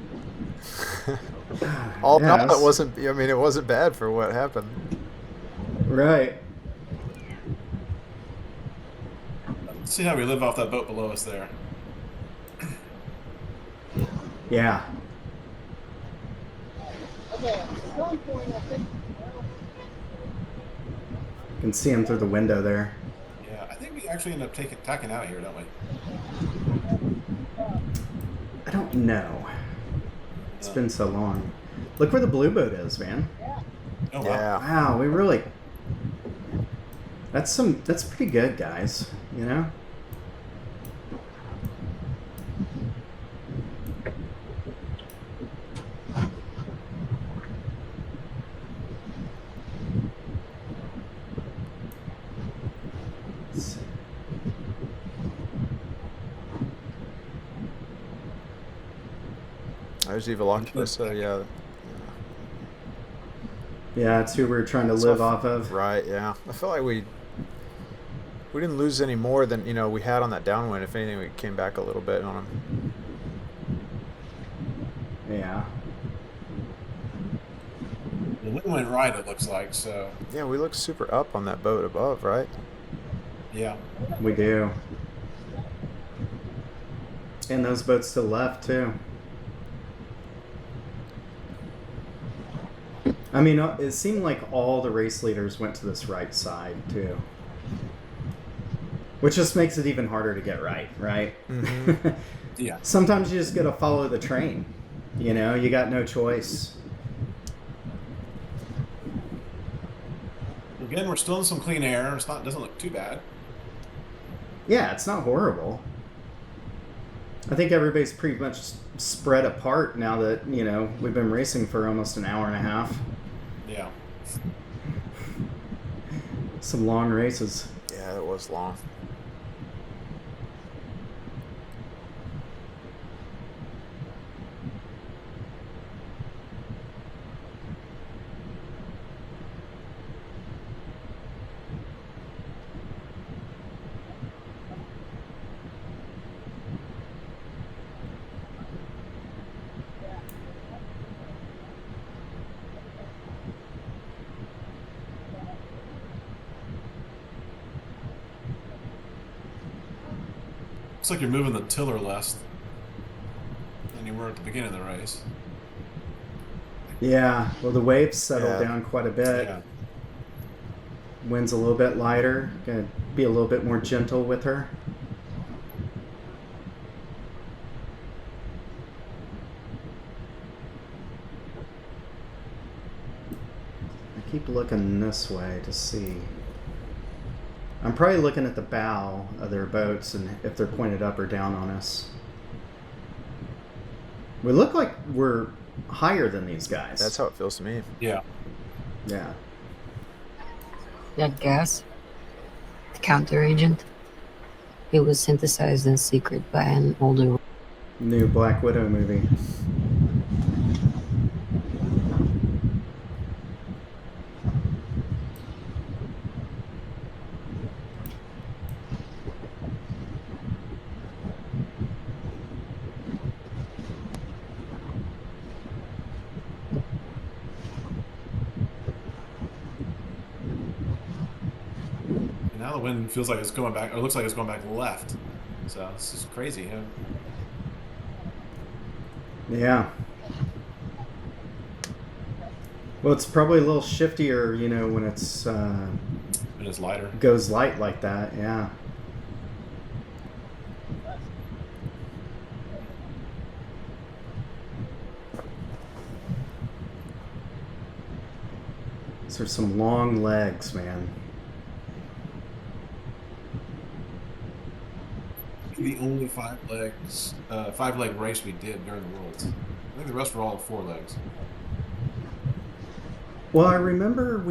It wasn't. I mean, it wasn't bad for what happened. Right. Let's see how we live off that boat below us there. Yeah. Okay, at some point I think. You can see him through the window there. Yeah, I think we actually end up tacking out of here, don't we? I don't know. It's been so long. Look where the blue boat is, man. Oh, wow. Yeah. Wow, we really. That's pretty good, guys. There's Evil Octopus, yeah. Yeah, it's who we're trying to live off of. Right, yeah. I feel like we didn't lose any more than, we had on that downwind. If anything, we came back a little bit on them. Yeah. The wind went right, it looks like, so. Yeah, we look super up on that boat above, right? Yeah. We do. And those boats to the left, too. I mean, it seemed like all the race leaders went to this right side, too. Which just makes it even harder to get right? Mm-hmm. Yeah. Sometimes you just got to follow the train. You know, you got no choice. Again, we're still in some clean air. It doesn't look too bad. Yeah, it's not horrible. I think everybody's pretty much spread apart now that, you know, we've been racing for almost an hour and a half. Yeah. Some long races. Yeah, it was long. Looks like you're moving the tiller less than you were at the beginning of the race. Yeah, well, the waves settled down quite a bit. Yeah. Wind's a little bit lighter. Gonna be a little bit more gentle with her. I keep looking this way to see. I'm probably looking at the bow of their boats and if they're pointed up or down on us. We look like we're higher than these guys. That's how it feels to me. Yeah. Yeah. That gas, the counter agent, it was synthesized in secret by an older New Black Widow movie. Now the wind feels like it's going back, or looks like it's going back left. So this is crazy. Yeah. Well, it's probably a little shiftier, you know, when it's lighter. Goes light like that, yeah. These are some long legs, man. The only five leg race we did during the Worlds. I think the rest were all 4 legs. Well, I remember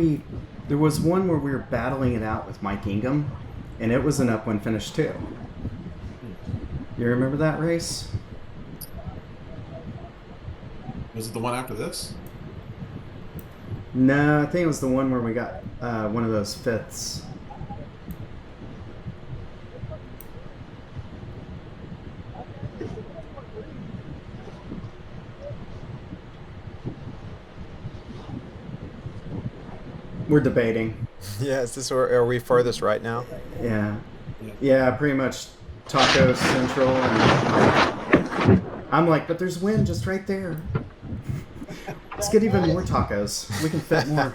there was one where we were battling it out with Mike Ingham, and it was an upwind finish too. You remember that race? Was it the one after this? No, I think it was the one where we got one of those fifths. We're debating. Yeah, is this are we farthest right now? Yeah. Yeah, pretty much Taco Central. And I'm like, but there's wind just right there. Let's get even more tacos. We can fit more.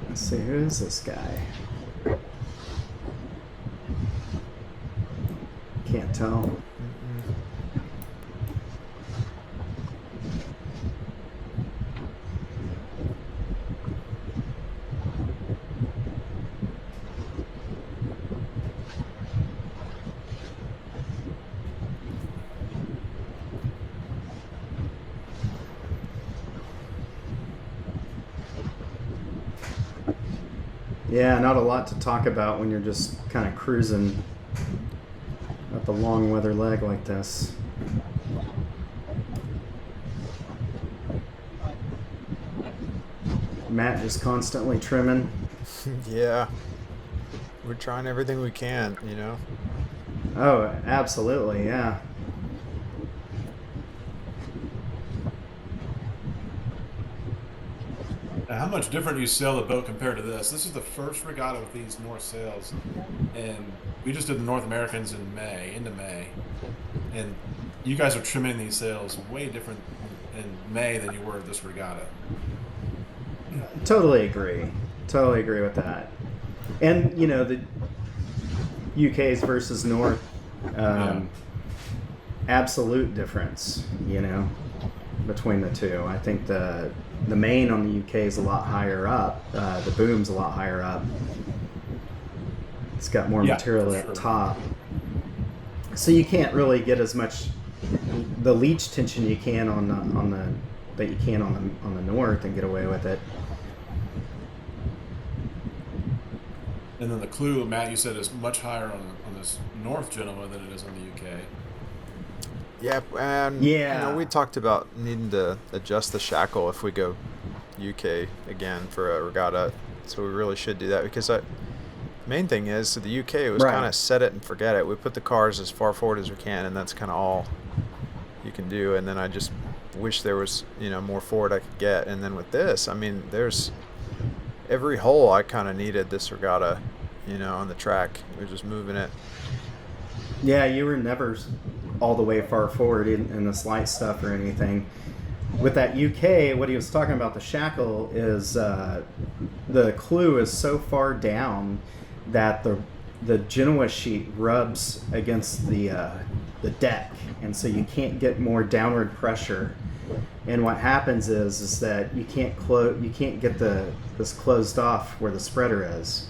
Let's see, who is this guy? Can't tell. Yeah, not a lot to talk about when you're just kind of cruising at the long weather leg like this. Matt just constantly trimming. Yeah. We're trying everything we can, you know? Oh, absolutely, yeah. Now, how much different you sail the boat compared to this? This is the first regatta with these north sails, and we just did the North Americans into May, and you guys are trimming these sails way different in May than you were at this regatta. Totally agree with that. And you know, the UK's versus North, absolute difference, you know, between the two. I think the main on the UK is a lot higher up. The boom's a lot higher up. It's got more material at the top, so you can't really get as much the leech tension you can on the North and get away with it. And then the clue, Matt, you said is much higher on this North Genoa than it is on the UK. Yeah, and you know, we talked about needing to adjust the shackle if we go UK again for a regatta, so we really should do that, because main thing is, the UK, it was kind of set it and forget it. We put the cars as far forward as we can, and that's kind of all you can do. And then I just wish there was, you know, more forward I could get. And then with this, I mean, there's every hole I kind of needed this regatta, you know, on the track. We're just moving it. Yeah, you were never all the way far forward in the slight stuff or anything. With that UK, what he was talking about, the shackle, is the clue is so far down that the Genoa sheet rubs against the deck, and so you can't get more downward pressure. And what happens is that you can't get this closed off where the spreader is.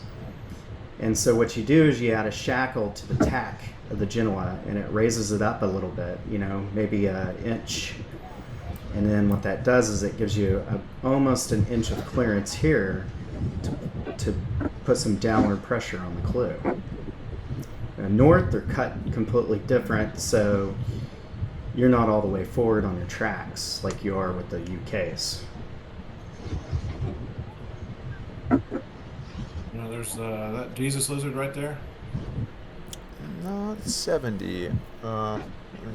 And so what you do is you add a shackle to the tack of the Genoa, and it raises it up a little bit, you know, maybe an inch. And then what that does is it gives you almost an inch of clearance here to put some downward pressure on the clue. North, they're cut completely different, so you're not all the way forward on your tracks like you are with the UKs. You know, there's that Jesus lizard right there. No, it's 70. Let me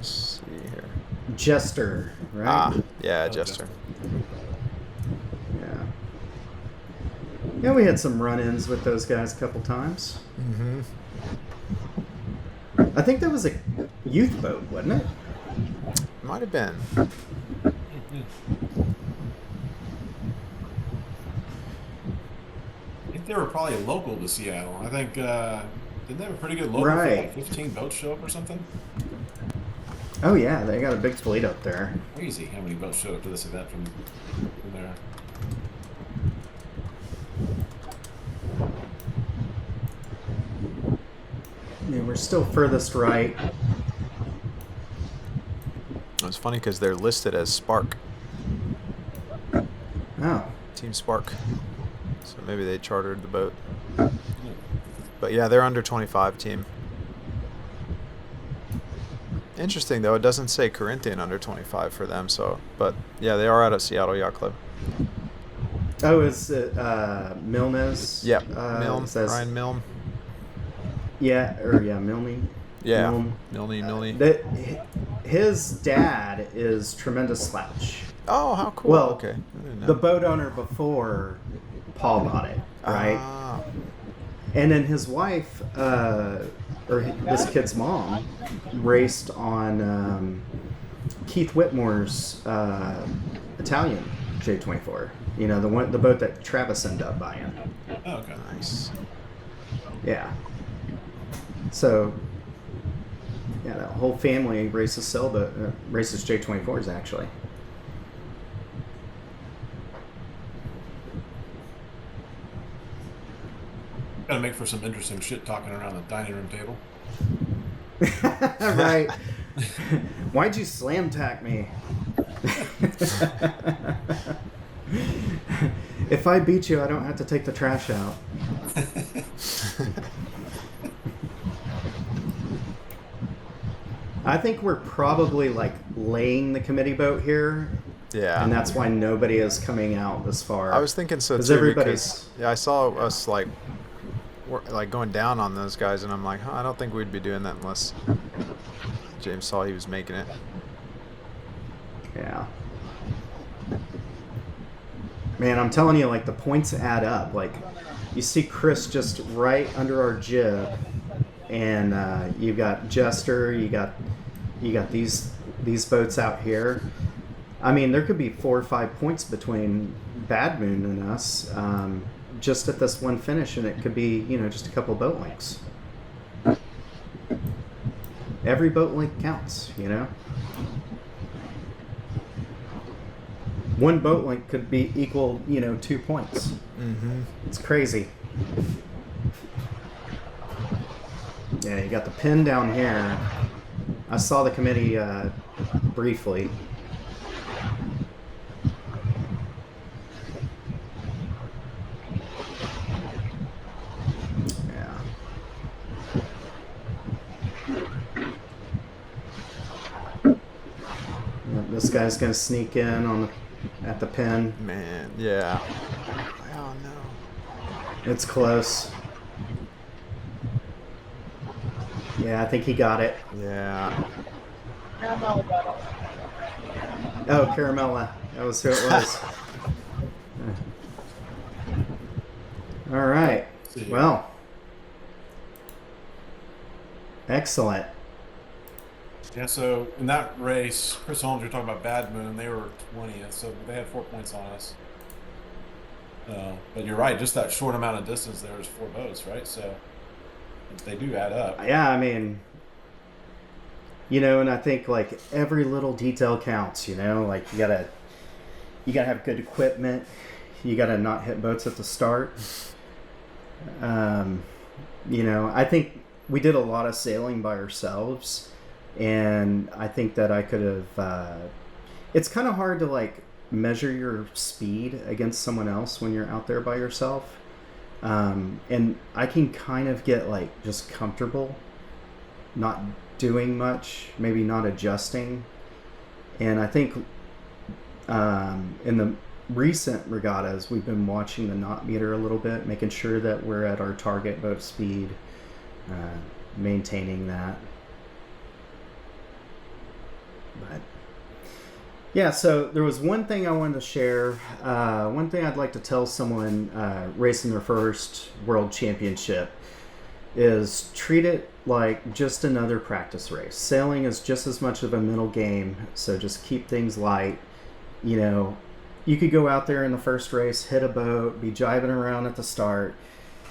see here. Jester, right? Yeah, Jester. Yeah. Yeah, we had some run-ins with those guys a couple times. Mm-hmm. I think that was a youth boat, wasn't it? Might have been. I think they were probably local to Seattle. I think, didn't they have a pretty good local? Right. Like 15 boats show up or something? Oh yeah, they got a big fleet up there. Crazy how many boats showed up to this event from there. Yeah, we're still furthest right. It's funny because they're listed as Spark. Oh. Team Spark. So maybe they chartered the boat. But yeah, they're under 25 team. Interesting though, it doesn't say Corinthian under 25 for them, so, but yeah, they are out of Seattle Yacht Club. Oh, is it Milne's? Yep, Milne, Ryan Milne. Yeah, or yeah, Milne. Yeah, Milne. His dad is Tremendous Slouch. Oh, how cool. Well, okay. The boat owner before Paul bought it, right? Ah. And then his wife, or this kid's mom, raced on Keith Whitmore's Italian J24. You know, the boat that Travis ended up buying. Oh, okay. Nice. Yeah. So, yeah, that whole family races sailboat, races J24s actually. Gotta make for some interesting shit talking around the dining room table. Right. Why'd you slam tack me? If I beat you, I don't have to take the trash out. I think we're probably like laying the committee boat here. Yeah. And that's why nobody is coming out this far. I was thinking so too, because I saw us like going down on those guys, and I'm like, I don't think we'd be doing that unless James saw he was making it. Yeah. Man, I'm telling you, like, the points add up. Like, you see Chris just right under our jib, and you've got Jester, you got these boats out here. I mean, there could be 4 or 5 points between Bad Moon and us, just at this one finish, and it could be, just a couple boat links. Every boat link counts, One boat link could be equal, 2 points. Mm-hmm. It's crazy. Yeah, you got the pin down here. I saw the committee briefly. This guy's gonna sneak in at the pin. Man, yeah. Oh no. It's close. Yeah, I think he got it. Yeah. Caramella got it. Oh, Caramella. That was who it was. All right. Well. Excellent. Yeah, so in that race, Chris Holmes, you're talking about Bad Moon, they were 20th, so they had 4 points on us. But you're right, just that short amount of distance there is 4 boats, right? So they do add up. Yeah, I mean, and I think like every little detail counts, like you gotta have good equipment, you gotta not hit boats at the start. I think we did a lot of sailing by ourselves. And I think that I could have, it's kind of hard to like measure your speed against someone else when you're out there by yourself. And I can kind of get like just comfortable not doing much, maybe not adjusting. And I think in the recent regattas, we've been watching the knot meter a little bit, making sure that we're at our target boat speed, maintaining that. But yeah, so there was one thing I wanted to share. One thing I'd like to tell someone racing their first world championship is treat it like just another practice race. Sailing is just as much of a mental game, so just keep things light. You could go out there in the first race, hit a boat, be jibing around at the start,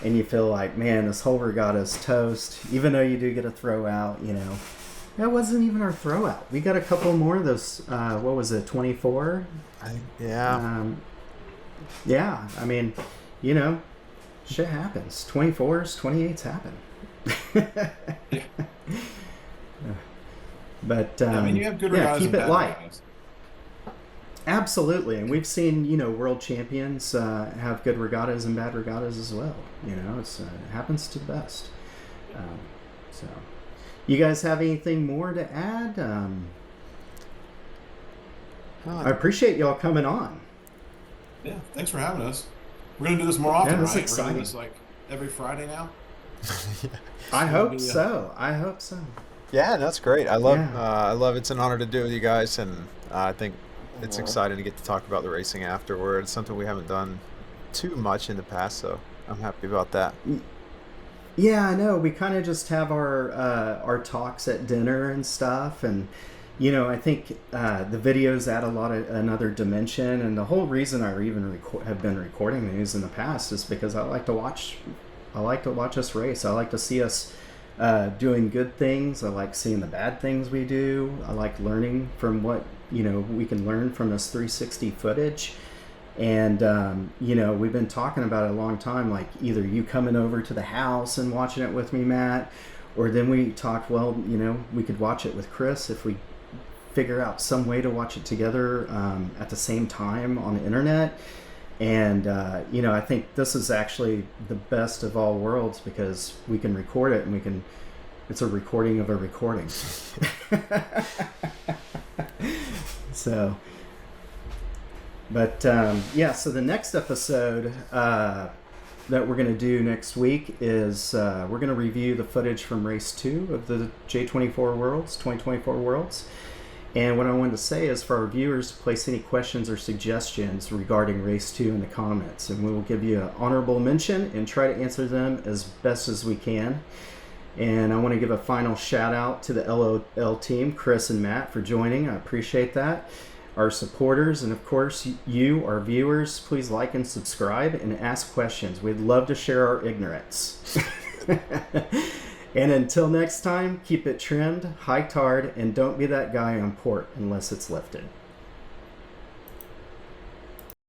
and you feel like, man, this whole regatta is toast, even though you do get a throw out, That wasn't even our throwout. We got a couple more of those. What was it, 24? Yeah. Yeah. I mean, shit happens. 24s, 28s happen. Yeah. But I mean, you have good regattas keep and it bad light. regattas. Absolutely, and we've seen world champions have good regattas and bad regattas as well. It happens to the best. So. You guys have anything more to add? I appreciate y'all coming on. Yeah, thanks for having us. We're going to do this more often, Yeah, right? exciting. We're going to do this like every Friday now? I hope so. Yeah, that's great. I love it's an honor to do it with you guys, and I think it's exciting to get to talk about the racing afterwards. Something we haven't done too much in the past, so I'm happy about that. Yeah, I know. We kind of just have our talks at dinner and stuff, and I think the videos add another dimension. And the whole reason I even have been recording these in the past is because I like to watch us race. I like to see us doing good things. I like seeing the bad things we do. I like learning from what we can learn from this 360 footage. And, we've been talking about it a long time, like either you coming over to the house and watching it with me, Matt, or then we talked, we could watch it with Chris if we figure out some way to watch it together at the same time on the internet. And, I think this is actually the best of all worlds because we can record it and it's a recording of a recording. So... But so the next episode that we're going to do next week is we're going to review the footage from race 2 of the J24 Worlds, 2024 Worlds. And what I wanted to say is for our viewers, place any questions or suggestions regarding Race 2 in the comments, and we will give you an honorable mention and try to answer them as best as we can. And I want to give a final shout out to the LOL team, Chris and Matt, for joining. I appreciate that. Our supporters, and of course you, our viewers, please like and subscribe and ask questions. We'd love to share our ignorance. And until next time, keep it trimmed, high-tard, and don't be that guy on port unless it's lifted.